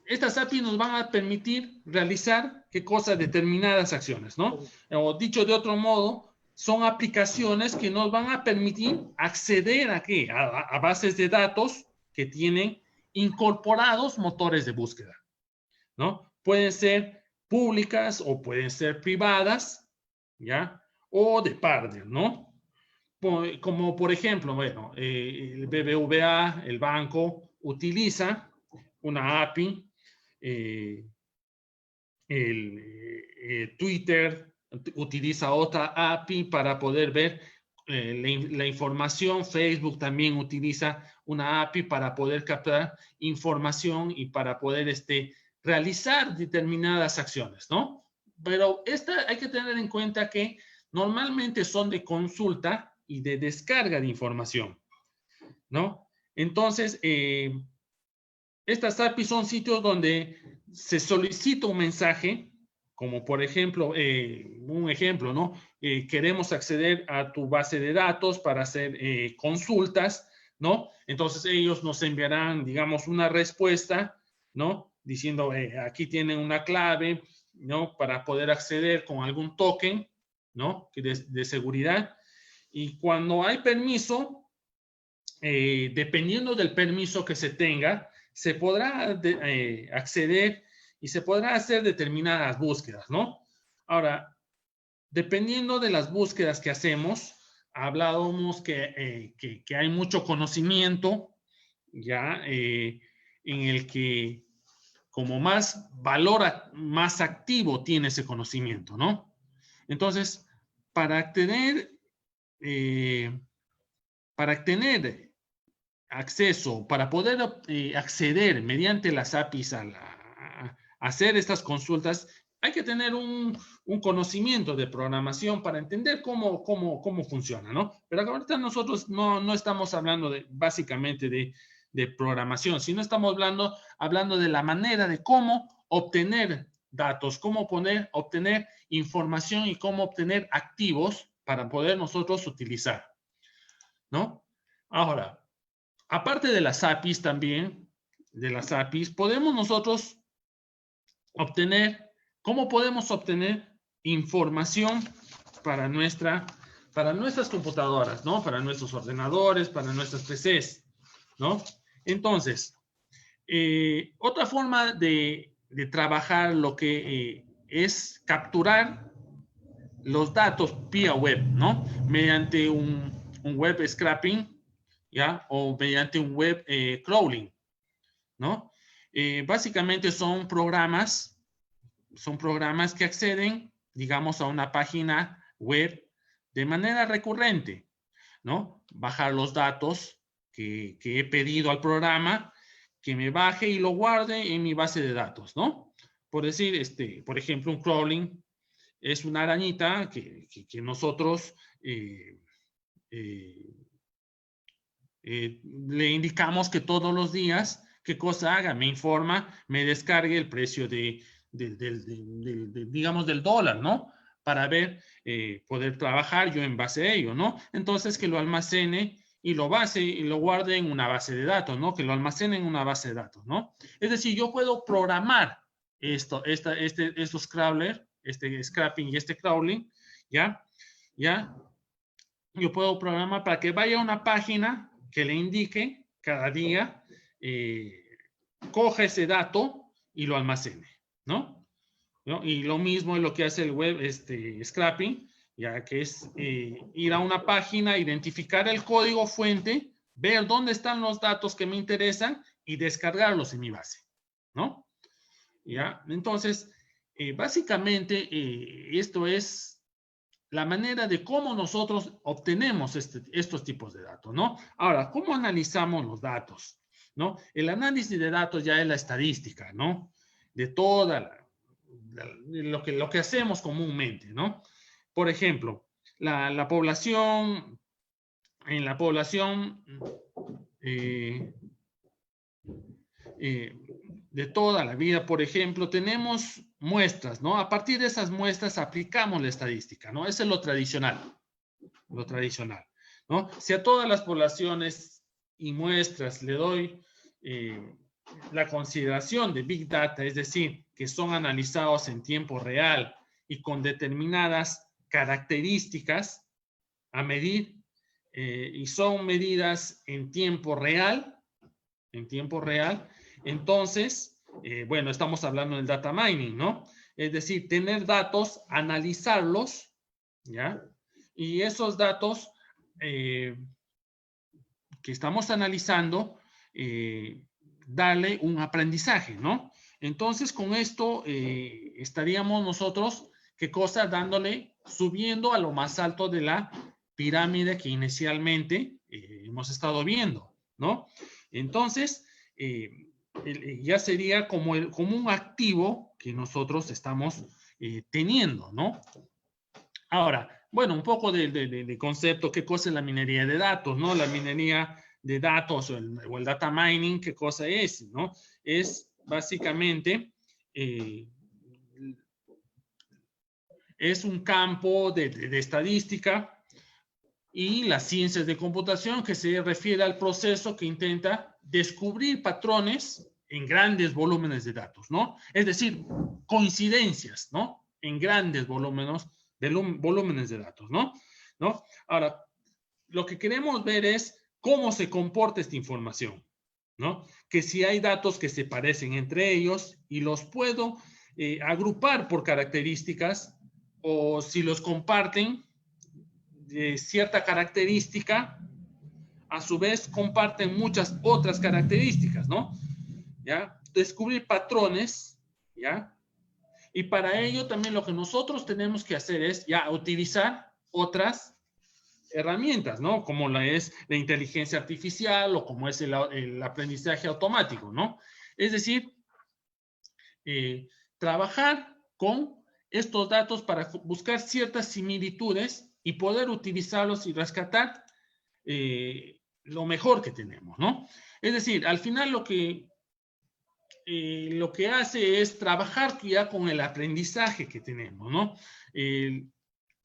S5: estas APIs nos van a permitir realizar, ¿qué cosa? Determinadas acciones, ¿no? O dicho de otro modo, son aplicaciones que nos van a permitir acceder ¿a qué? A bases de datos que tienen incorporados motores de búsqueda, ¿no? Pueden ser públicas o pueden ser privadas, ¿ya? O de partner, ¿no? Como por ejemplo, bueno, el BBVA, el banco, utiliza una API, Twitter utiliza otra API para poder ver la información. Facebook también utiliza una API para poder captar información y para poder realizar determinadas acciones, ¿no? Pero hay que tener en cuenta que normalmente son de consulta y de descarga de información, ¿no? Entonces, estas APIs son sitios donde se solicita un mensaje, como por ejemplo, un ejemplo, ¿no? Queremos acceder a tu base de datos para hacer consultas, ¿no? Entonces ellos nos enviarán, digamos, una respuesta, ¿no? Diciendo, aquí tienen una clave, ¿no? Para poder acceder con algún token, ¿no? De seguridad. Y cuando hay permiso, dependiendo del permiso que se tenga, se podrá acceder y se podrá hacer determinadas búsquedas, ¿no? Ahora, dependiendo de las búsquedas que hacemos, hablábamos que hay mucho conocimiento, ya, en el que como más valor, más activo tiene ese conocimiento, ¿no? Entonces, para tener acceso, para poder acceder mediante las APIs a hacer estas consultas, hay que tener un conocimiento de programación para entender cómo funciona, ¿no? Pero ahorita nosotros no estamos hablando básicamente de programación, sino estamos hablando de la manera de cómo obtener datos, cómo obtener información y cómo obtener activos para poder nosotros utilizar, ¿no? Ahora, aparte de las APIs también, podemos nosotros ¿cómo podemos obtener información para nuestras computadoras, ¿no? Para nuestros ordenadores, para nuestras PCs, ¿no? Entonces, otra forma de trabajar lo que es capturar los datos vía web, ¿no? Mediante un web scraping, ¿ya? O mediante un web crawling, ¿no? Básicamente son programas que acceden, digamos, a una página web de manera recurrente, ¿no? Bajar los datos que he pedido al programa, que me baje y lo guarde en mi base de datos, ¿no? Por decir, por ejemplo, un crawling es una arañita que nosotros le indicamos que todos los días, qué cosa haga, me informa, me descargue el precio digamos, del dólar, ¿no? Para poder trabajar yo en base a ello, ¿no? Entonces, que lo almacene y lo guarde en una base de datos, ¿no? Que lo almacene en una base de datos, ¿no? Es decir, yo puedo programar estos crawler, scrapping y crawling, ¿ya? Yo puedo programar para que vaya a una página que le indique cada día, coja ese dato y lo almacene, ¿no? Y lo mismo es lo que hace el web scrapping, ya que es ir a una página, identificar el código fuente, ver dónde están los datos que me interesan y descargarlos en mi base, ¿no? ¿Ya? Entonces, básicamente, esto es la manera de cómo nosotros obtenemos estos tipos de datos, ¿no? Ahora, ¿cómo analizamos los datos? ¿No? El análisis de datos ya es la estadística, ¿no? De toda lo que hacemos comúnmente, ¿no? Por ejemplo, en la población de toda la vida, por ejemplo, tenemos muestras, ¿no? A partir de esas muestras aplicamos la estadística, ¿no? Eso es lo tradicional, ¿no? Si a todas las poblaciones y muestras le doy la consideración de Big Data, es decir, que son analizados en tiempo real y con determinadas características a medir, y son medidas en tiempo real, entonces, bueno, estamos hablando del data mining, ¿no? Es decir, tener datos, analizarlos, ¿ya? Y esos datos que estamos analizando, darle un aprendizaje, ¿no? Entonces, con esto estaríamos nosotros, ¿qué cosa? Subiendo a lo más alto de la pirámide que inicialmente hemos estado viendo, ¿no? Entonces, ya sería como un activo que nosotros estamos teniendo, ¿no? Ahora, bueno, un poco de concepto, ¿qué cosa es la minería de datos, no? La minería de datos o el data mining, ¿qué cosa es, no? Es básicamente, es un campo de estadística y las ciencias de computación que se refiere al proceso que intenta descubrir patrones en grandes volúmenes de datos, ¿no? Es decir, coincidencias, ¿no? En grandes volúmenes de datos, ¿no? Ahora, lo que queremos ver es cómo se comporta esta información, ¿no? Que si hay datos que se parecen entre ellos y los puedo agrupar por características, o si los comparten cierta característica, a su vez comparten muchas otras características, ¿no? ¿Ya? Descubrir patrones, ¿ya? Y para ello también lo que nosotros tenemos que hacer es ya utilizar otras herramientas, ¿no? Como es la inteligencia artificial o como es el aprendizaje automático, ¿no? Es decir, trabajar con estos datos para buscar ciertas similitudes y poder utilizarlos y rescatar lo mejor que tenemos, ¿no? Es decir, al final lo que hace es trabajar ya con el aprendizaje que tenemos, ¿no?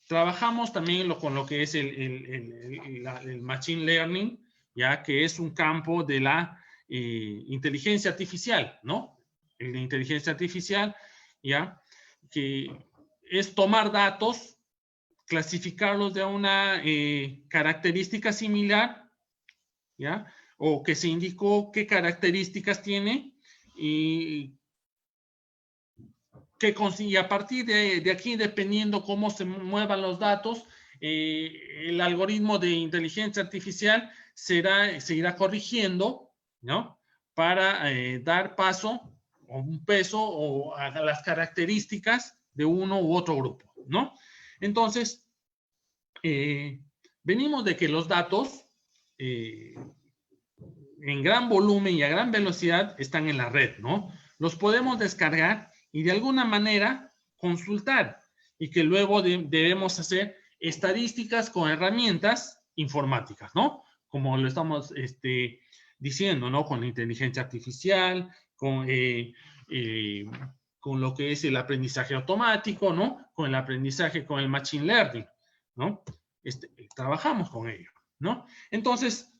S5: Trabajamos también con lo que es el Machine Learning, ya que es un campo de la inteligencia artificial, ¿no? La inteligencia artificial, ya, que es tomar datos, clasificarlos de una característica similar, ¿ya? O que se indicó qué características tiene y a partir de aquí, dependiendo cómo se muevan los datos, el algoritmo de inteligencia artificial se irá corrigiendo, ¿no? Para dar paso o un peso o a las características de uno u otro grupo, ¿no? Entonces, venimos de que los datos en gran volumen y a gran velocidad están en la red, ¿no? Los podemos descargar y de alguna manera consultar y que luego debemos hacer estadísticas con herramientas informáticas, ¿no? Como lo estamos diciendo, ¿no? Con la inteligencia artificial, con lo que es el aprendizaje automático, ¿no? Con el aprendizaje, con el machine learning, ¿no? Trabajamos con ello, ¿no? Entonces,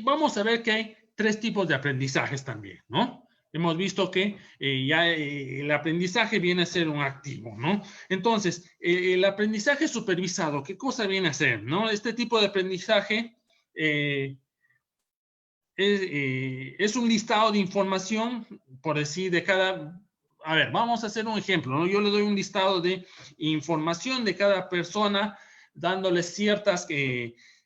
S5: vamos a ver que hay 3 tipos de aprendizajes también, ¿no? Hemos visto que ya el aprendizaje viene a ser un activo, ¿no? Entonces, el aprendizaje supervisado, ¿qué cosa viene a ser, no? Este tipo de aprendizaje es un listado de información, por decir, de cada... A ver, vamos a hacer un ejemplo, ¿no? Yo le doy un listado de información de cada persona, dándole ciertas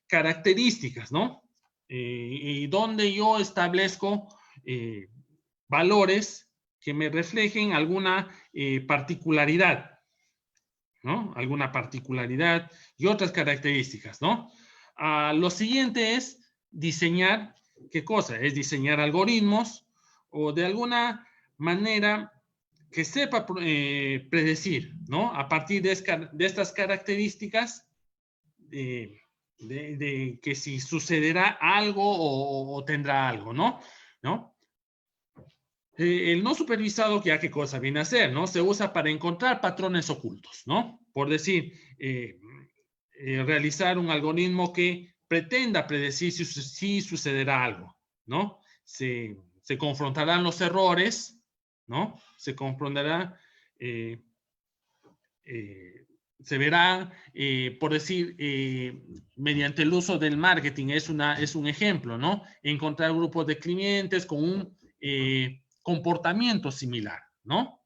S5: características, ¿no? Y donde yo establezco valores que me reflejen alguna particularidad, ¿no? Alguna particularidad y otras características, ¿no? Lo siguiente es diseñar, ¿qué cosa? Es diseñar algoritmos o de alguna manera que sepa predecir, ¿no? A partir de estas características de que si sucederá algo o tendrá algo, ¿no? El no supervisado, ya qué cosa viene a ser, ¿no? Se usa para encontrar patrones ocultos, ¿no? Por decir, realizar un algoritmo que pretenda predecir si sucederá algo, ¿no? Se confrontarán los errores, ¿no? Se confrontará, se verá, por decir, mediante el uso del marketing, es un ejemplo, ¿no? Encontrar grupos de clientes con un comportamiento similar, ¿no?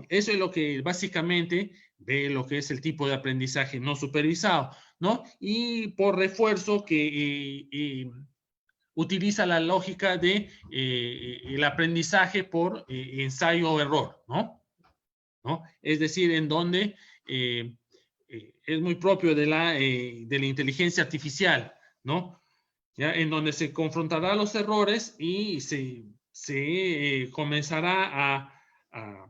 S5: Eso es lo que básicamente ve lo que es el tipo de aprendizaje no supervisado, ¿no? Y por refuerzo que utiliza la lógica de el aprendizaje por ensayo o error, ¿no? Es decir, en donde es muy propio de la inteligencia artificial, ¿no? ¿Ya? En donde se confrontará los errores y se comenzará a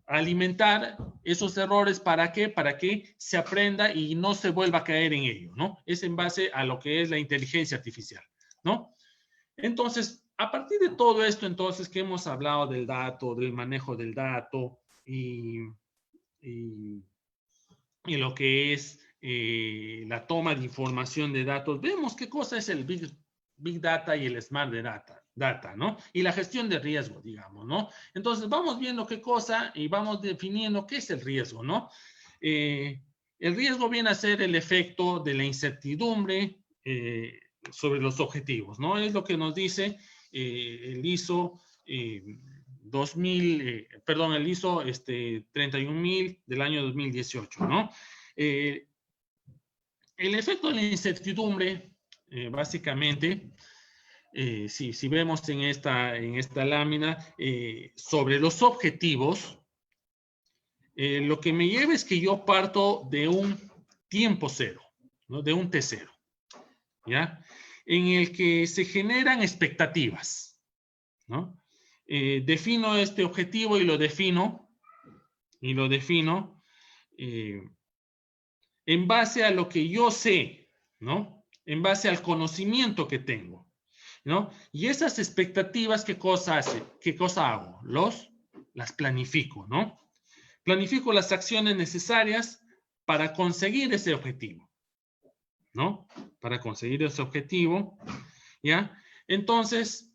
S5: alimentar esos errores. ¿Para qué? Para que se aprenda y no se vuelva a caer en ello, ¿no? Es en base a lo que es la inteligencia artificial, ¿no? Entonces, a partir de todo esto, entonces, que hemos hablado del dato, del manejo del dato y lo que es la toma de información de datos, vemos qué cosa es el Big Data y el Smart Data, ¿no? Y la gestión de riesgo, digamos, ¿no? Entonces, vamos viendo qué cosa y vamos definiendo qué es el riesgo, ¿no? El riesgo viene a ser el efecto de la incertidumbre, los objetivos, ¿no? Es lo que nos dice el ISO 31000 del año 2018, ¿no? El efecto de la incertidumbre, básicamente, si vemos en esta lámina, sobre los objetivos, lo que me lleva es que yo parto de un tiempo cero, ¿no? De un T0, ¿ya? En el que se generan expectativas, ¿no? Defino este objetivo y lo defino en base a lo que yo sé, ¿no? En base al conocimiento que tengo, ¿no? Y esas expectativas, ¿qué cosa hace? ¿Qué cosa hago? Las planifico, ¿no? Planifico las acciones necesarias para conseguir ese objetivo, ¿no? Para conseguir ese objetivo, ¿ya? Entonces,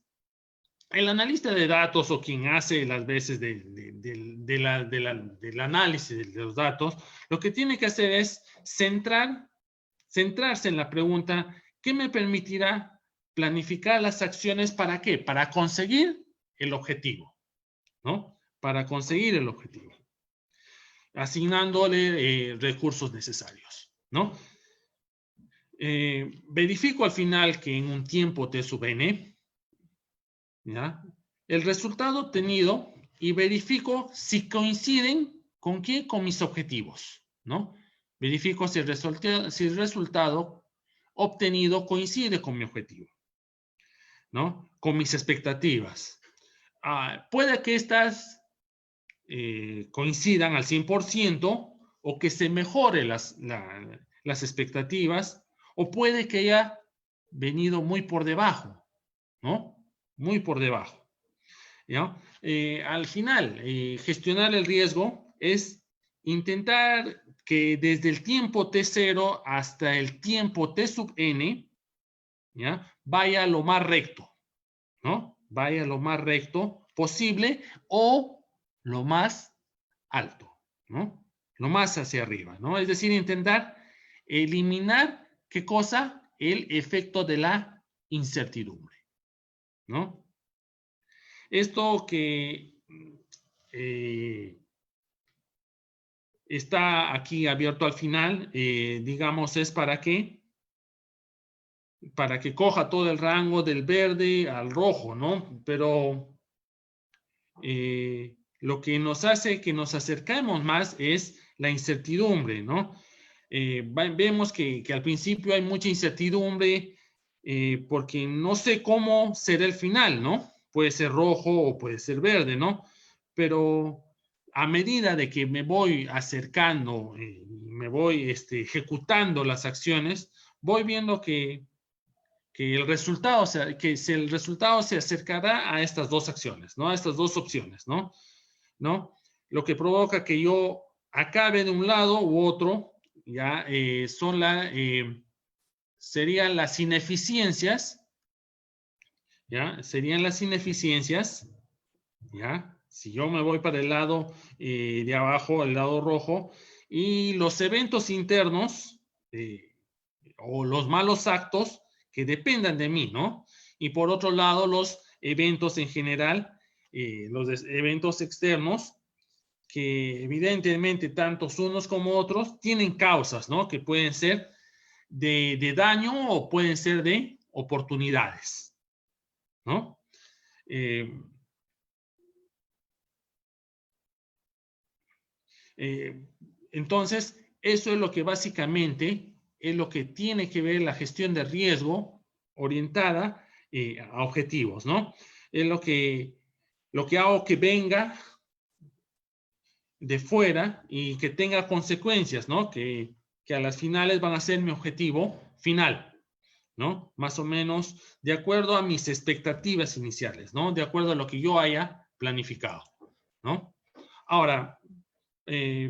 S5: el analista de datos o quien hace las veces del análisis de los datos, lo que tiene que hacer es centrarse en la pregunta, ¿qué me permitirá planificar las acciones para qué? Para conseguir el objetivo, ¿no? Para conseguir el objetivo, asignándole recursos necesarios, ¿no? Verifico al final que en un tiempo T sub n, ¿ya? El resultado obtenido y verifico si coinciden con qué, con mis objetivos, ¿no? Verifico si el resultado obtenido coincide con mi objetivo, ¿no? Con mis expectativas. Puede que estas coincidan al 100% o que se mejore las expectativas, o puede que haya venido muy por debajo, ¿no? Muy por debajo, ¿ya? Al final, gestionar el riesgo es intentar que desde el tiempo T0 hasta el tiempo T sub n, ¿ya? Vaya lo más recto, ¿no? Vaya lo más recto posible o lo más alto, ¿no? Lo más hacia arriba, ¿no? Es decir, intentar eliminar, ¿qué cosa? El efecto de la incertidumbre, ¿no? Esto que está aquí abierto al final, digamos, es para que coja todo el rango del verde al rojo, ¿no? Pero lo que nos hace que nos acercamos más es la incertidumbre, ¿no? Vemos que al principio hay mucha incertidumbre porque no sé cómo será el final, ¿no? Puede ser rojo o puede ser verde, ¿no? Pero a medida de que me voy acercando, me voy ejecutando las acciones, voy viendo que el resultado se acercará a estas dos acciones, ¿no? A estas dos opciones, ¿no? Lo que provoca que yo acabe de un lado u otro, ya serían las ineficiencias, ¿ya? Serían las ineficiencias, ¿ya? Si yo me voy para el lado de abajo, el lado rojo, y los eventos internos o los malos actos que dependan de mí, ¿no? Y por otro lado, los eventos en general, los eventos externos, que evidentemente tantos unos como otros tienen causas, ¿no? Que pueden ser de daño o pueden ser de oportunidades, ¿no? Entonces, eso es lo que básicamente es lo que tiene que ver la gestión de riesgo orientada a objetivos, ¿no? Es lo que hago que venga de fuera y que tenga consecuencias, ¿no? Que a las finales van a ser mi objetivo final, ¿no? Más o menos de acuerdo a mis expectativas iniciales, ¿no? De acuerdo a lo que yo haya planificado, ¿no? Ahora,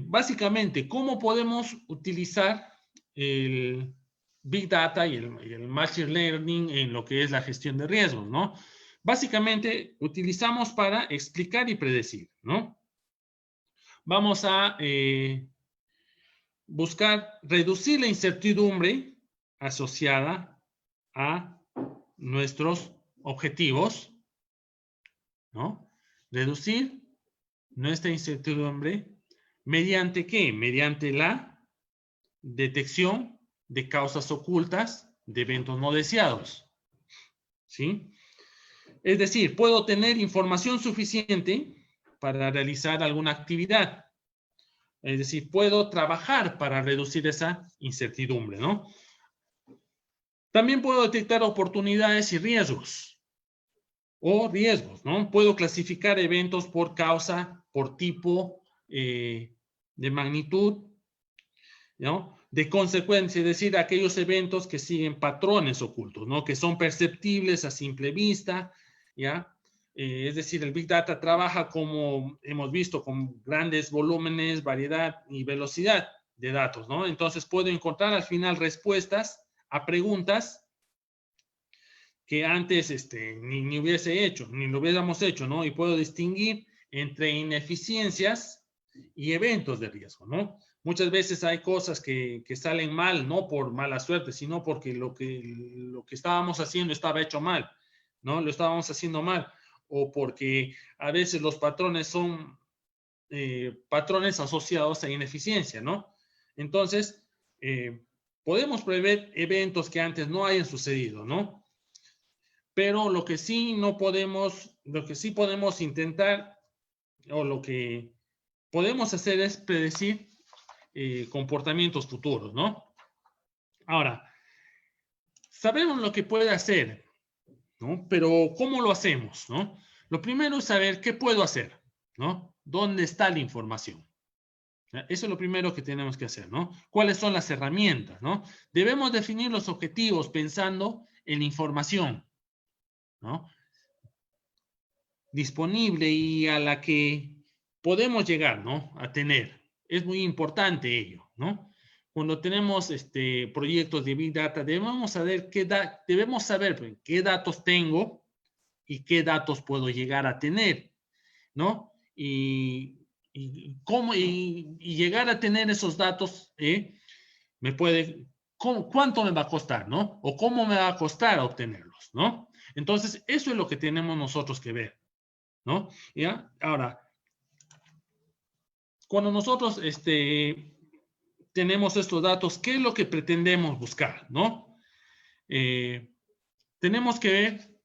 S5: básicamente, ¿cómo podemos utilizar el Big Data y el Machine Learning en lo que es la gestión de riesgos, ¿no? Básicamente, utilizamos para explicar y predecir, ¿no? Vamos a buscar reducir la incertidumbre asociada a nuestros objetivos, ¿no? Reducir nuestra incertidumbre mediante ¿qué? Mediante la detección de causas ocultas de eventos no deseados, ¿sí? Es decir, puedo tener información suficiente para realizar alguna actividad. Es decir, puedo trabajar para reducir esa incertidumbre, ¿no? También puedo detectar oportunidades y riesgos. O riesgos, ¿no? Puedo clasificar eventos por causa, por tipo, de magnitud, ¿no? De consecuencia, es decir, aquellos eventos que siguen patrones ocultos, ¿no? Que son perceptibles a simple vista, ¿ya? Es decir, el Big Data trabaja como hemos visto, con grandes volúmenes, variedad y velocidad de datos, ¿no? Entonces puedo encontrar al final respuestas a preguntas que antes ni hubiese hecho, ni lo hubiéramos hecho, ¿no? Y puedo distinguir entre ineficiencias y eventos de riesgo, ¿no? Muchas veces hay cosas que salen mal, no por mala suerte, sino porque lo que estábamos haciendo estaba hecho mal, ¿no? Lo estábamos haciendo mal, o porque a veces los patrones son patrones asociados a ineficiencia, ¿no? Entonces, podemos prever eventos que antes no hayan sucedido, ¿no? Pero lo que sí no podemos, lo que sí podemos intentar, o lo que podemos hacer es predecir comportamientos futuros, ¿no? Ahora, sabemos lo que puede hacer, ¿no? Pero ¿cómo lo hacemos, no? Lo primero es saber qué puedo hacer, ¿no? ¿Dónde está la información? Eso es lo primero que tenemos que hacer, ¿no? ¿Cuáles son las herramientas, no? Debemos definir los objetivos pensando en la información, ¿no? Disponible y a la que podemos llegar, ¿no? A tener. Es muy importante ello, ¿no? Cuando tenemos proyectos de Big Data, debemos saber qué datos tengo y qué datos puedo llegar a tener, ¿no? Y llegar a tener esos datos, ¿cuánto me va a costar, no? O cómo me va a costar obtenerlos, ¿no? Entonces, eso es lo que tenemos nosotros que ver, ¿no? ¿Ya? Ahora, cuando nosotros tenemos estos datos, ¿qué es lo que pretendemos buscar, no? Tenemos que ver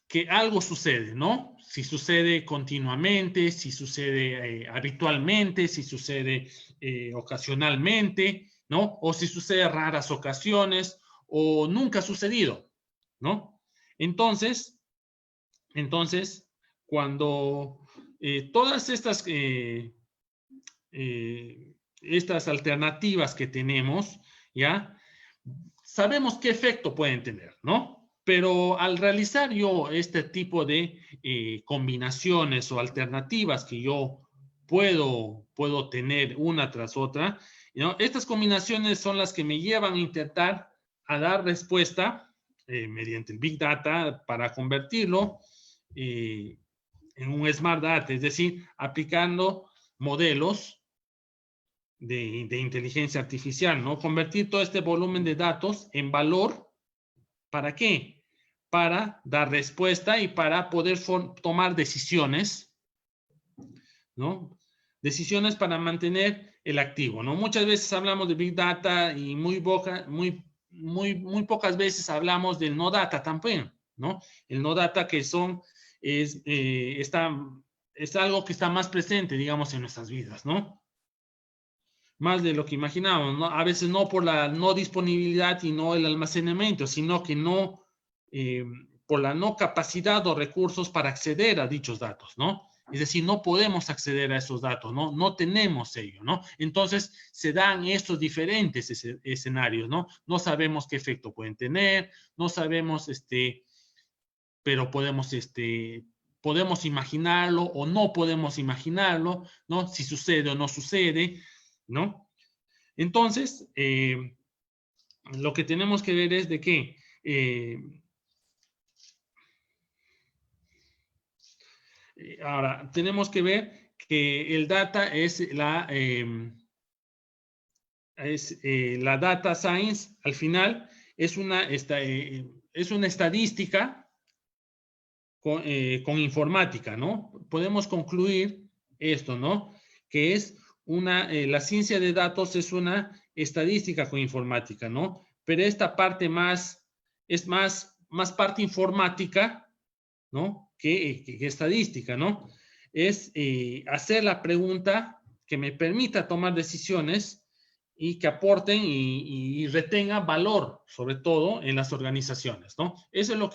S5: que algo sucede, ¿no? Si sucede continuamente, si sucede habitualmente, si sucede ocasionalmente, ¿no? O si sucede raras ocasiones o nunca ha sucedido, ¿no? Entonces, cuando todas estas alternativas que tenemos, ¿ya? Sabemos qué efecto pueden tener, ¿no? Pero al realizar yo este tipo de combinaciones o alternativas que yo puedo tener una tras otra, ¿no? Estas combinaciones son las que me llevan a intentar a dar respuesta mediante el Big Data para convertirlo en un Smart Data, es decir, aplicando modelos de inteligencia artificial, ¿no? Convertir todo este volumen de datos en valor, ¿para qué? Para dar respuesta y para poder tomar decisiones, ¿no? Decisiones para mantener el activo, ¿no? Muchas veces hablamos de Big Data y muy pocas veces hablamos del No Data también, ¿no? El No Data que es algo que está más presente, digamos, en nuestras vidas, ¿no? Más de lo que imaginábamos, ¿no? A veces no por la no disponibilidad y no el almacenamiento, sino que por la no capacidad o recursos para acceder a dichos datos, ¿no? Es decir, no podemos acceder a esos datos, ¿no? No tenemos ello, ¿no? Entonces, se dan estos diferentes escenarios, ¿no? No sabemos qué efecto pueden tener, no sabemos, pero podemos imaginarlo o no podemos imaginarlo, ¿no? Si sucede o no sucede, ¿no? Entonces, lo que tenemos que ver es de que ahora tenemos que ver que el data es la data science, al final es es una estadística con informática, ¿no? Podemos concluir esto, ¿no? Que es la ciencia de datos es una estadística con informática, ¿no? Pero esta parte es más parte informática, ¿no? Que estadística, ¿no? Es hacer la pregunta que me permita tomar decisiones y que aporten y retengan valor, sobre todo en las organizaciones, ¿no? Eso es lo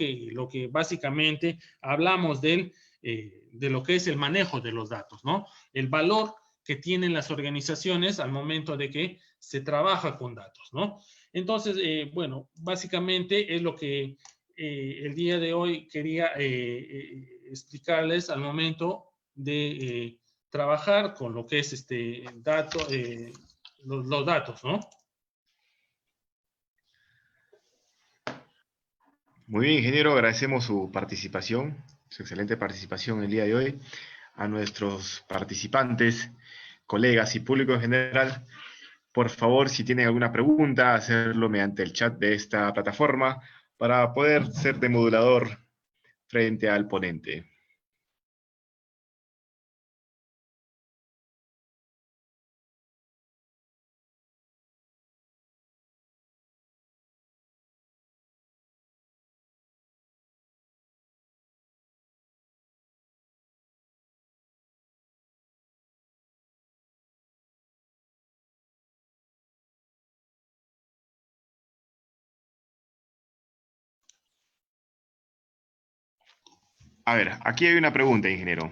S5: que básicamente hablamos de lo que es el manejo de los datos, ¿no? El valor que tienen las organizaciones al momento de que se trabaja con datos, ¿no? Entonces, bueno, básicamente es lo que el día de hoy quería explicarles al momento de trabajar con lo que es los datos, ¿no?
S4: Muy bien, ingeniero, agradecemos su participación, su excelente participación el día de hoy. A nuestros participantes, colegas y público en general, por favor, si tienen alguna pregunta, hacerlo mediante el chat de esta plataforma para poder ser de modulador frente al ponente. A ver, aquí hay una pregunta, ingeniero.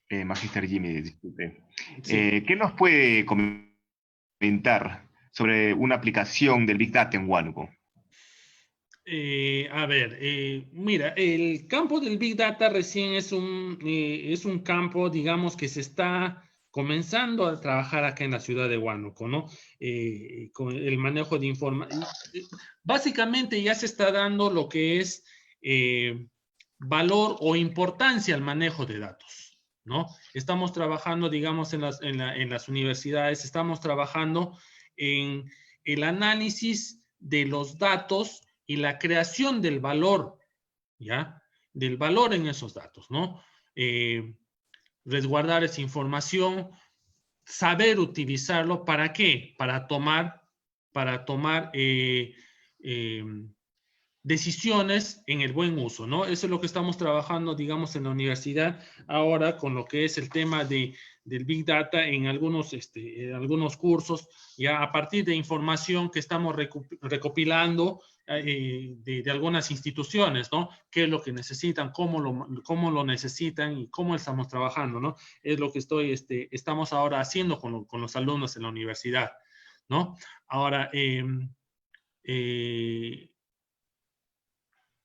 S4: Magister Jimmy, disculpe.
S5: Sí.
S4: ¿Qué nos puede comentar sobre una aplicación del Big Data en Huánuco?
S5: A ver, mira, el campo del Big Data recién es un campo, digamos, que se está comenzando a trabajar acá en la ciudad de Huánuco, ¿no? Con el manejo de información. Básicamente ya se está dando lo que es valor o importancia al manejo de datos, ¿no? Estamos trabajando, digamos, en las universidades, estamos trabajando en el análisis de los datos y la creación del valor, ¿ya? Del valor en esos datos, ¿no? Resguardar esa información, saber utilizarlo, ¿para qué? Para tomar decisiones en el buen uso, ¿no? Eso es lo que estamos trabajando, digamos, en la universidad ahora con lo que es el tema del Big Data en algunos cursos, ya a partir de información que estamos recopilando de algunas instituciones, ¿no? ¿Qué es lo que necesitan, cómo lo necesitan y cómo estamos trabajando, ¿no? Es lo que estamos ahora haciendo con los alumnos en la universidad, ¿no? Ahora,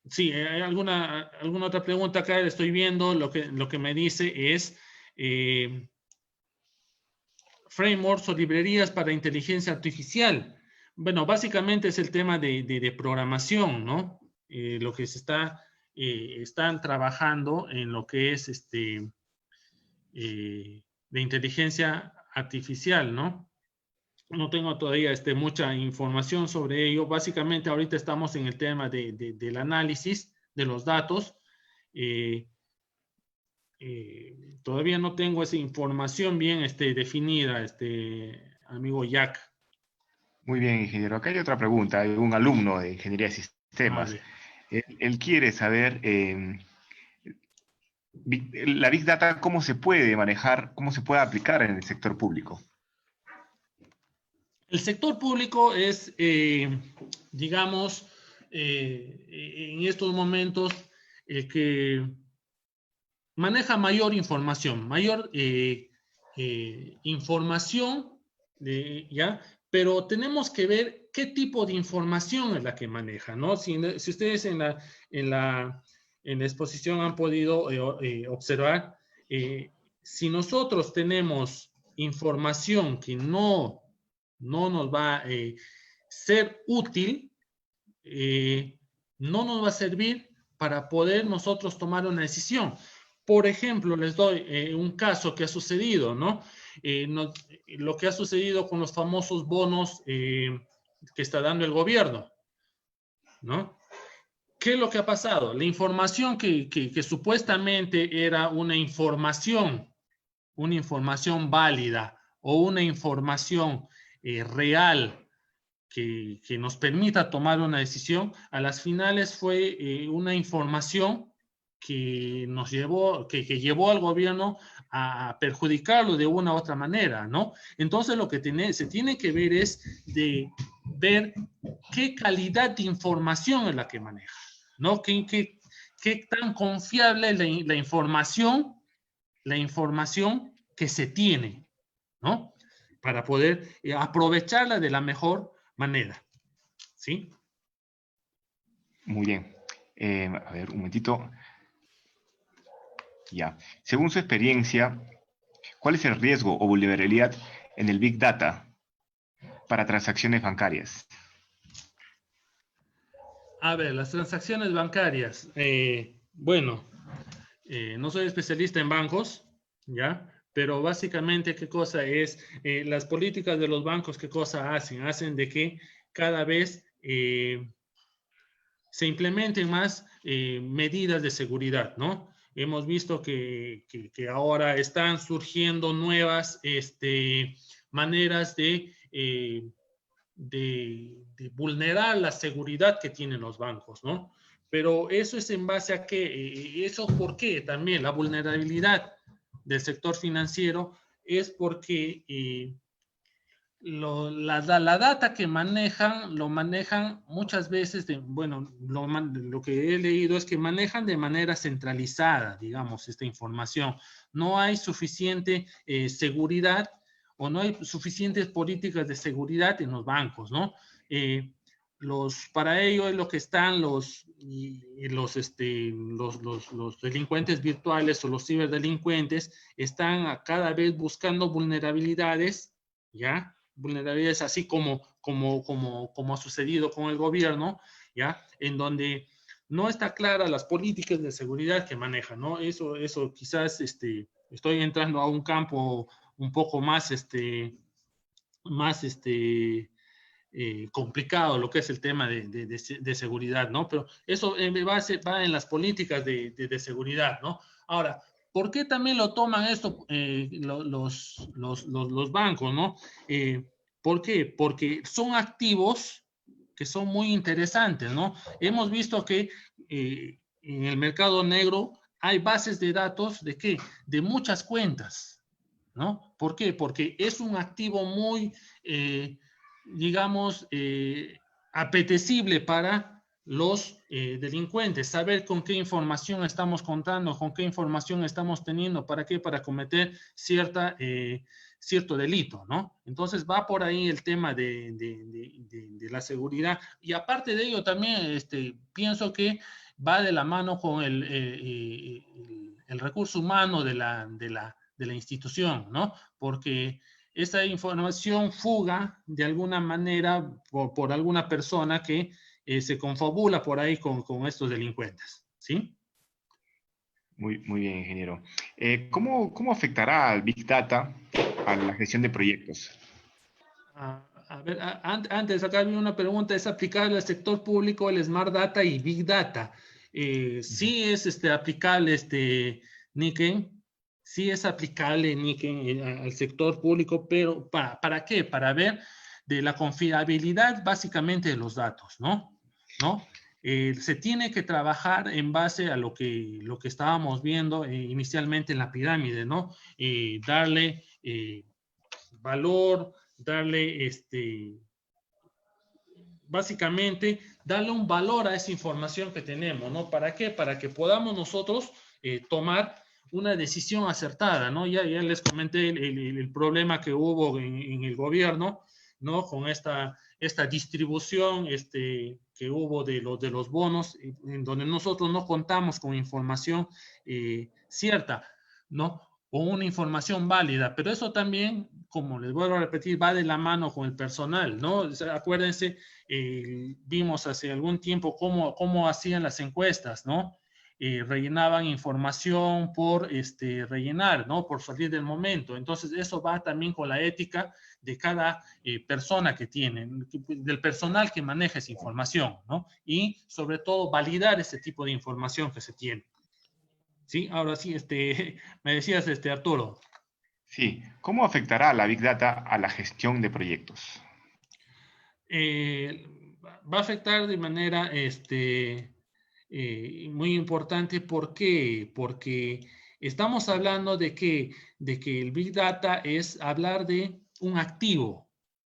S5: sí, ¿hay alguna otra pregunta acá? Estoy viendo, lo que me dice es frameworks o librerías para inteligencia artificial. Bueno, básicamente es el tema de programación, ¿no? Lo que están trabajando en lo que es de inteligencia artificial, ¿no? No tengo todavía mucha información sobre ello. Básicamente ahorita estamos en el tema del análisis de los datos. Todavía no tengo esa información bien definida, amigo Jack.
S4: Muy bien, ingeniero. Acá hay otra pregunta. Hay un alumno de Ingeniería de Sistemas. Él quiere saber la Big Data, cómo se puede manejar, cómo se puede aplicar en el sector público.
S5: El sector público es, digamos, en estos momentos, el que maneja mayor información, ¿ya? Pero tenemos que ver qué tipo de información es la que maneja, ¿no? Si ustedes en la exposición han podido observar, si nosotros tenemos información que no nos va a ser útil, no nos va a servir para poder nosotros tomar una decisión. Por ejemplo, les doy un caso que ha sucedido, ¿no? Lo que ha sucedido con los famosos bonos que está dando el gobierno, ¿no? ¿qué es lo que ha pasado? La información que supuestamente era una información válida o una información real que nos permita tomar una decisión, a las finales fue una información que nos llevó, que llevó al gobierno a perjudicarlo de una u otra manera, ¿no? Entonces lo que se tiene que ver es de ver qué calidad de información es la que maneja, ¿no? ¿Qué tan confiable es la información que se tiene, ¿no? Para poder aprovecharla de la mejor manera, ¿sí?
S4: Muy bien. A ver, un momentito. Ya. Según su experiencia, ¿cuál es el riesgo o vulnerabilidad en el Big Data para transacciones bancarias?
S5: A ver, las transacciones bancarias. Bueno, no soy especialista en bancos, ¿ya? Pero básicamente, ¿qué cosa es? Las políticas de los bancos, ¿qué cosa hacen? Hacen de que cada vez se implementen más medidas de seguridad, ¿no? Hemos visto que ahora están surgiendo nuevas maneras de vulnerar la seguridad que tienen los bancos, ¿no? Pero eso es en base a qué, eso por qué también la vulnerabilidad del sector financiero es porque la data que manejan, lo manejan muchas veces, lo que he leído es que manejan de manera centralizada, digamos, esta información. No hay suficiente seguridad o no hay suficientes políticas de seguridad en los bancos, ¿no? Para ello es lo que están los delincuentes virtuales o los ciberdelincuentes están cada vez buscando vulnerabilidades, ¿ya? Vulnerabilidades así como ha sucedido con el gobierno, ¿ya? En donde no está clara las políticas de seguridad que manejan, ¿no? Eso quizás estoy entrando a un campo un poco más complicado, lo que es el tema de seguridad, ¿no? Pero eso va en las políticas de seguridad, ¿no? Ahora, ¿por qué también lo toman esto los bancos, ¿no? ¿Por qué? Porque son activos que son muy interesantes, ¿no? Hemos visto que en el mercado negro hay bases de datos ¿de qué? De muchas cuentas, ¿no? ¿Por qué? Porque es un activo muy, digamos, apetecible para los delincuentes, saber con qué información estamos contando, con qué información estamos teniendo, ¿para qué? Para cometer cierto delito, ¿no? Entonces va por ahí el tema de la seguridad. Y aparte de ello también pienso que va de la mano con el recurso humano de la institución, ¿no? Porque esa información fuga de alguna manera por alguna persona que se confabula por ahí con estos delincuentes, ¿sí?
S4: Muy bien, ingeniero. ¿Cómo afectará al Big Data a la gestión de proyectos?
S5: A ver, antes acá había una pregunta, ¿es aplicable al sector público el Smart Data y Big Data? Sí es aplicable, Niken, sí es aplicable, Niken, al sector público, pero ¿para qué? Para ver de la confiabilidad básicamente de los datos, ¿no? Se tiene que trabajar en base a lo que estábamos viendo inicialmente en la pirámide, ¿no? Darle valor, darle básicamente darle un valor a esa información que tenemos, ¿no? ¿Para qué? Para que podamos nosotros tomar una decisión acertada, ¿no? Ya les comenté el problema que hubo en el gobierno, ¿no? Con esta distribución que hubo de los bonos, en donde nosotros no contamos con información cierta, ¿no? O una información válida, pero eso también, como les vuelvo a repetir, va de la mano con el personal, ¿no? O sea, acuérdense, vimos hace algún tiempo cómo hacían las encuestas, ¿no? rellenaban información por rellenar, ¿no? Por salir del momento. Entonces, eso va también con la ética de cada persona que tiene, del personal que maneja esa información, ¿no? Y, sobre todo, validar ese tipo de información que se tiene. ¿Sí? Ahora sí, me decías, Arturo.
S4: Sí, ¿cómo afectará la Big Data a la gestión de proyectos?
S5: Va a afectar de manera muy importante. ¿Por qué? Porque estamos hablando de que el Big Data es hablar de un activo,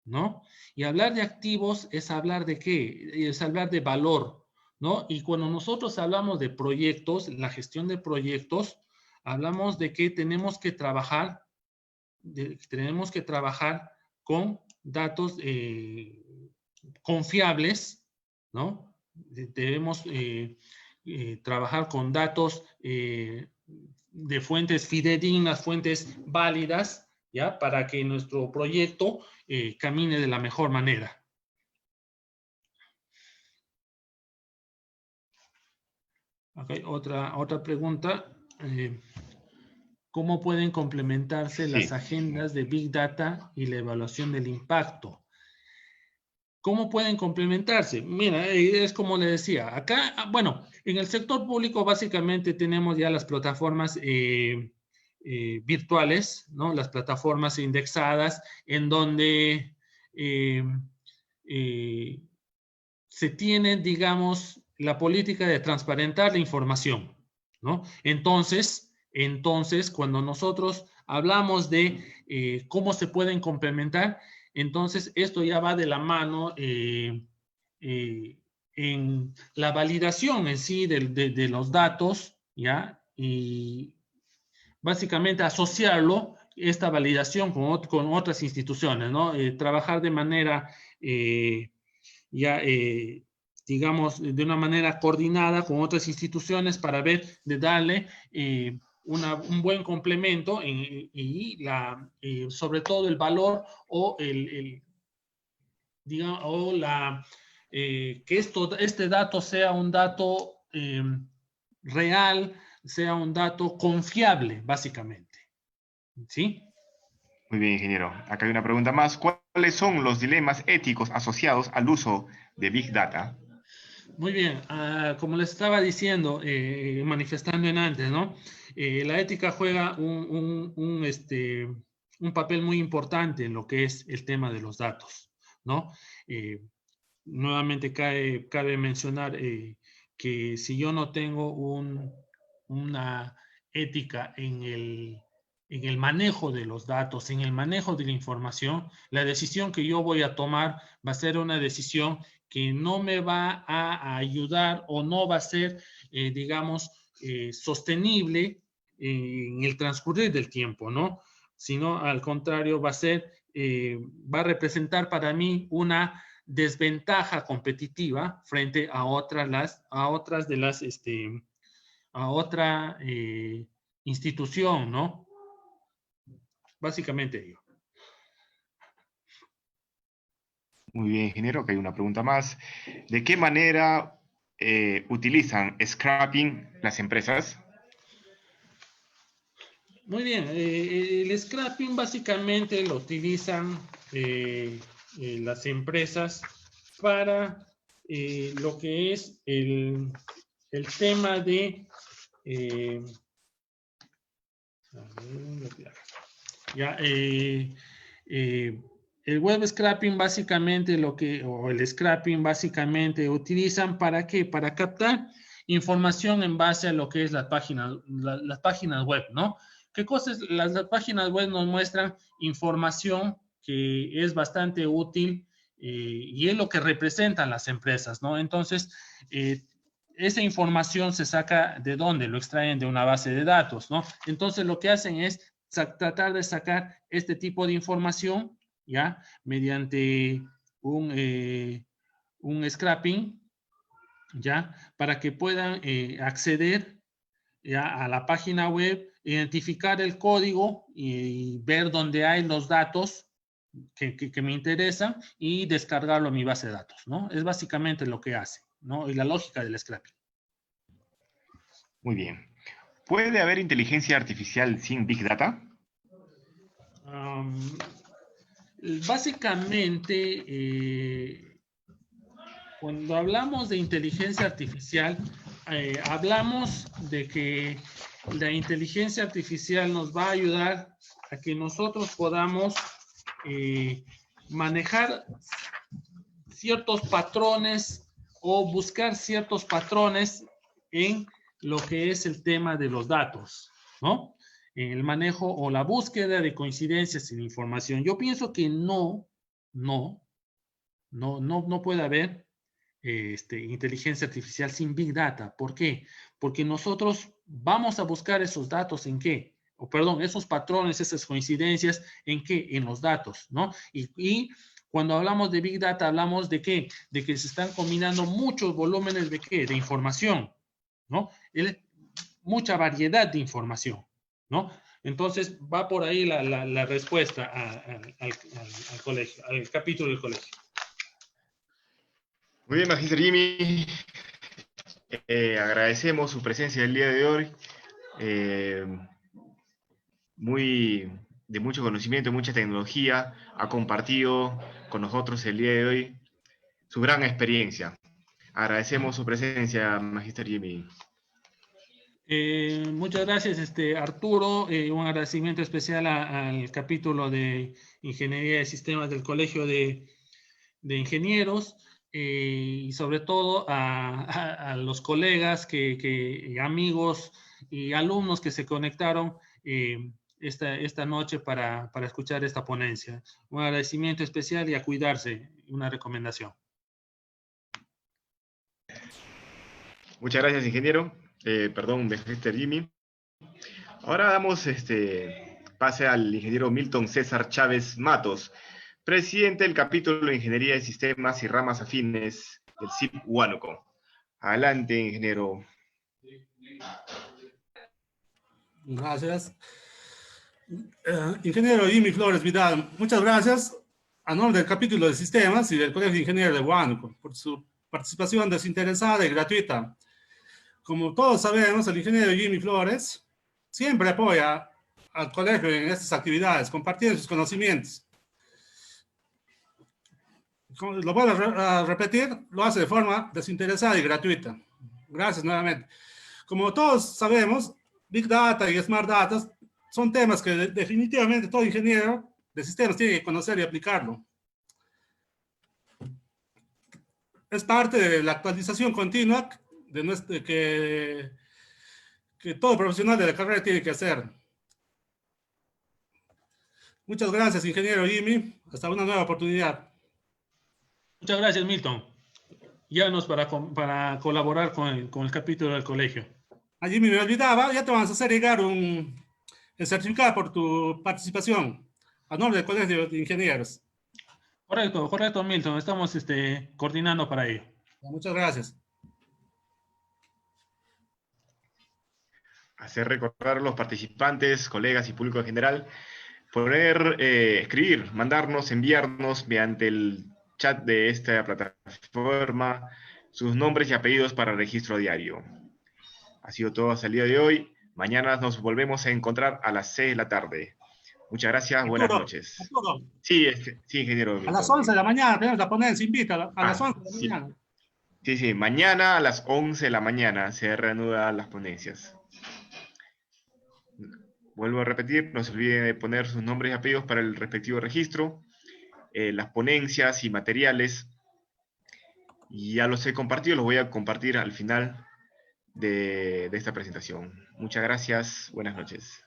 S5: ¿no? Y hablar de activos es hablar de qué? Es hablar de valor, ¿no? Y cuando nosotros hablamos de proyectos, la gestión de proyectos, hablamos de que tenemos que trabajar con datos confiables, ¿no? Debemos trabajar con datos de fuentes fidedignas, fuentes válidas, ¿ya? Para que nuestro proyecto camine de la mejor manera. Okay, otra pregunta. ¿Cómo pueden complementarse las agendas de Big Data y la evaluación del impacto? ¿Cómo pueden complementarse? Mira, es como le decía, acá, bueno, en el sector público básicamente tenemos ya las plataformas virtuales, ¿no? Las plataformas indexadas en donde se tiene, digamos, la política de transparentar la información, ¿no? Entonces, cuando nosotros hablamos de cómo se pueden complementar, entonces esto ya va de la mano en la validación en sí de los datos, ¿ya? Y básicamente asociarlo, esta validación con otras instituciones, ¿no? Trabajar de manera, digamos, de una manera coordinada con otras instituciones para ver, de darle un buen complemento y sobre todo el valor o digamos, o que este dato sea un dato real, sea un dato confiable, básicamente. ¿Sí?
S4: Muy bien, ingeniero. Acá hay una pregunta más. ¿Cuáles son los dilemas éticos asociados al uso de Big Data?
S5: Muy bien. Como les estaba diciendo, manifestando en antes, ¿no? La ética juega un papel muy importante en lo que es el tema de los datos, ¿no? Nuevamente cabe mencionar que si yo no tengo una ética en el manejo de los datos, en el manejo de la información, la decisión que yo voy a tomar va a ser una decisión que no me va a ayudar o no va a ser, digamos, sostenible en el transcurrir del tiempo, ¿no? Sino al contrario, va a representar para mí una desventaja competitiva frente a otra institución, ¿no? Básicamente ello.
S4: Muy bien, ingeniero, que hay una pregunta más. ¿De qué manera utilizan scrapping las empresas?
S5: Muy bien. El scrapping básicamente lo utilizan las empresas para lo que es el tema de el web scrapping básicamente o el scrapping básicamente utilizan ¿para qué? Para captar información en base a lo que es las páginas web, ¿no? ¿Qué cosas? Las páginas web nos muestran información que es bastante útil y es lo que representan las empresas, ¿no? Entonces, esa información se saca ¿de dónde? Lo extraen de una base de datos, ¿no? Entonces, lo que hacen es tratar de sacar este tipo de información, ¿ya? Mediante un scrapping, ¿ya? Para que puedan acceder ¿ya? A la página web, identificar el código y ver dónde hay los datos que me interesan y descargarlo a mi base de datos, ¿no? Es básicamente lo que hace, ¿no? Y la lógica del scrapping.
S4: Muy bien. ¿Puede haber inteligencia artificial sin Big Data?
S5: Am, básicamente, cuando hablamos de inteligencia artificial, hablamos de que la inteligencia artificial nos va a ayudar a que nosotros podamos manejar ciertos patrones o buscar ciertos patrones en lo que es el tema de los datos, ¿no? En el manejo o la búsqueda de coincidencias en información. Yo pienso que no puede haber inteligencia artificial sin Big Data. ¿Por qué? Porque nosotros vamos a buscar esos datos en qué, o perdón, esos patrones, esas coincidencias, ¿en qué? En los datos, ¿no? Y cuando hablamos de Big Data, hablamos de qué? De que se están combinando muchos volúmenes de qué? De información, ¿no? Mucha variedad de información, ¿no? Entonces, va por ahí la respuesta al colegio, al capítulo del colegio.
S4: Muy bien, Magister Jimmy. Agradecemos su presencia el día de hoy. De mucho conocimiento, mucha tecnología. Ha compartido con nosotros el día de hoy su gran experiencia. Agradecemos su presencia, Magister Jimmy.
S5: Muchas gracias, Arturo. Un agradecimiento especial al capítulo de Ingeniería de Sistemas del Colegio de Ingenieros y sobre todo a los colegas, amigos y alumnos que se conectaron esta noche para escuchar esta ponencia. Un agradecimiento especial y a cuidarse, una recomendación.
S4: Muchas gracias, ingeniero. Perdón, Magister Jimmy. Ahora damos pase al ingeniero Milton César Chávez Matos, presidente del capítulo de Ingeniería de Sistemas y Ramas Afines del CIP Huánuco. Adelante, ingeniero.
S1: Gracias. Ingeniero Jimmy Flores Vidal, muchas gracias a nombre del capítulo de Sistemas y del Colegio de Ingenieros de Huánuco por su participación desinteresada y gratuita. Como todos sabemos, el ingeniero Jimmy Flores siempre apoya al colegio en estas actividades, compartiendo sus conocimientos. Lo vuelvo a repetir, lo hace de forma desinteresada y gratuita. Gracias nuevamente. Como todos sabemos, Big Data y Smart Data son temas que definitivamente todo ingeniero de sistemas tiene que conocer y aplicarlo. Es parte de la actualización continua que todo profesional de la carrera tiene que hacer. Muchas gracias, ingeniero Jimmy. Hasta una nueva oportunidad.
S5: Muchas gracias, Milton. Llámanos para colaborar con el capítulo del colegio.
S1: A Jimmy me olvidaba, ya te vamos a hacer llegar el certificado por tu participación a nombre del Colegio de Ingenieros.
S5: Correcto, Milton. Estamos coordinando para ello.
S1: Muchas gracias.
S4: Hacer recordar a los participantes, colegas y público en general, escribir, mandarnos, enviarnos mediante el chat de esta plataforma sus nombres y apellidos para registro diario. Ha sido todo hasta el día de hoy. Mañana nos volvemos a encontrar a las 6 de la tarde. Muchas gracias,
S1: Arturo,
S4: buenas noches.
S1: Arturo,
S4: Sí, sí, ingeniero.
S1: a las 11 de la mañana tenemos la ponencia, invita a las 11 de la
S4: Sí.
S1: mañana.
S4: Sí, mañana a las 11 de la mañana se reanudan las ponencias. Vuelvo a repetir, no se olviden de poner sus nombres y apellidos para el respectivo registro, las ponencias y materiales. Y ya los he compartido, los voy a compartir al final de esta presentación. Muchas gracias, buenas noches.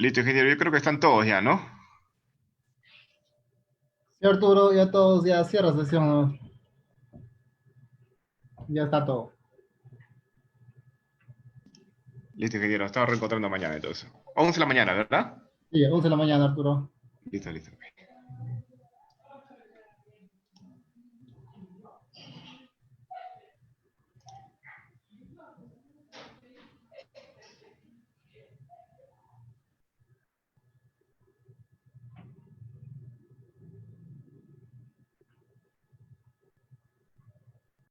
S4: Listo, ingeniero. Yo creo que están todos ya, ¿no?
S6: Sí, Arturo, ya todos, ya cierra sesión, ¿no? Ya está todo.
S4: Listo, ingeniero. Nos estamos reencontrando mañana entonces. 11 de la mañana, ¿verdad?
S6: Sí, 11 de la mañana, Arturo.
S4: Listo, listo.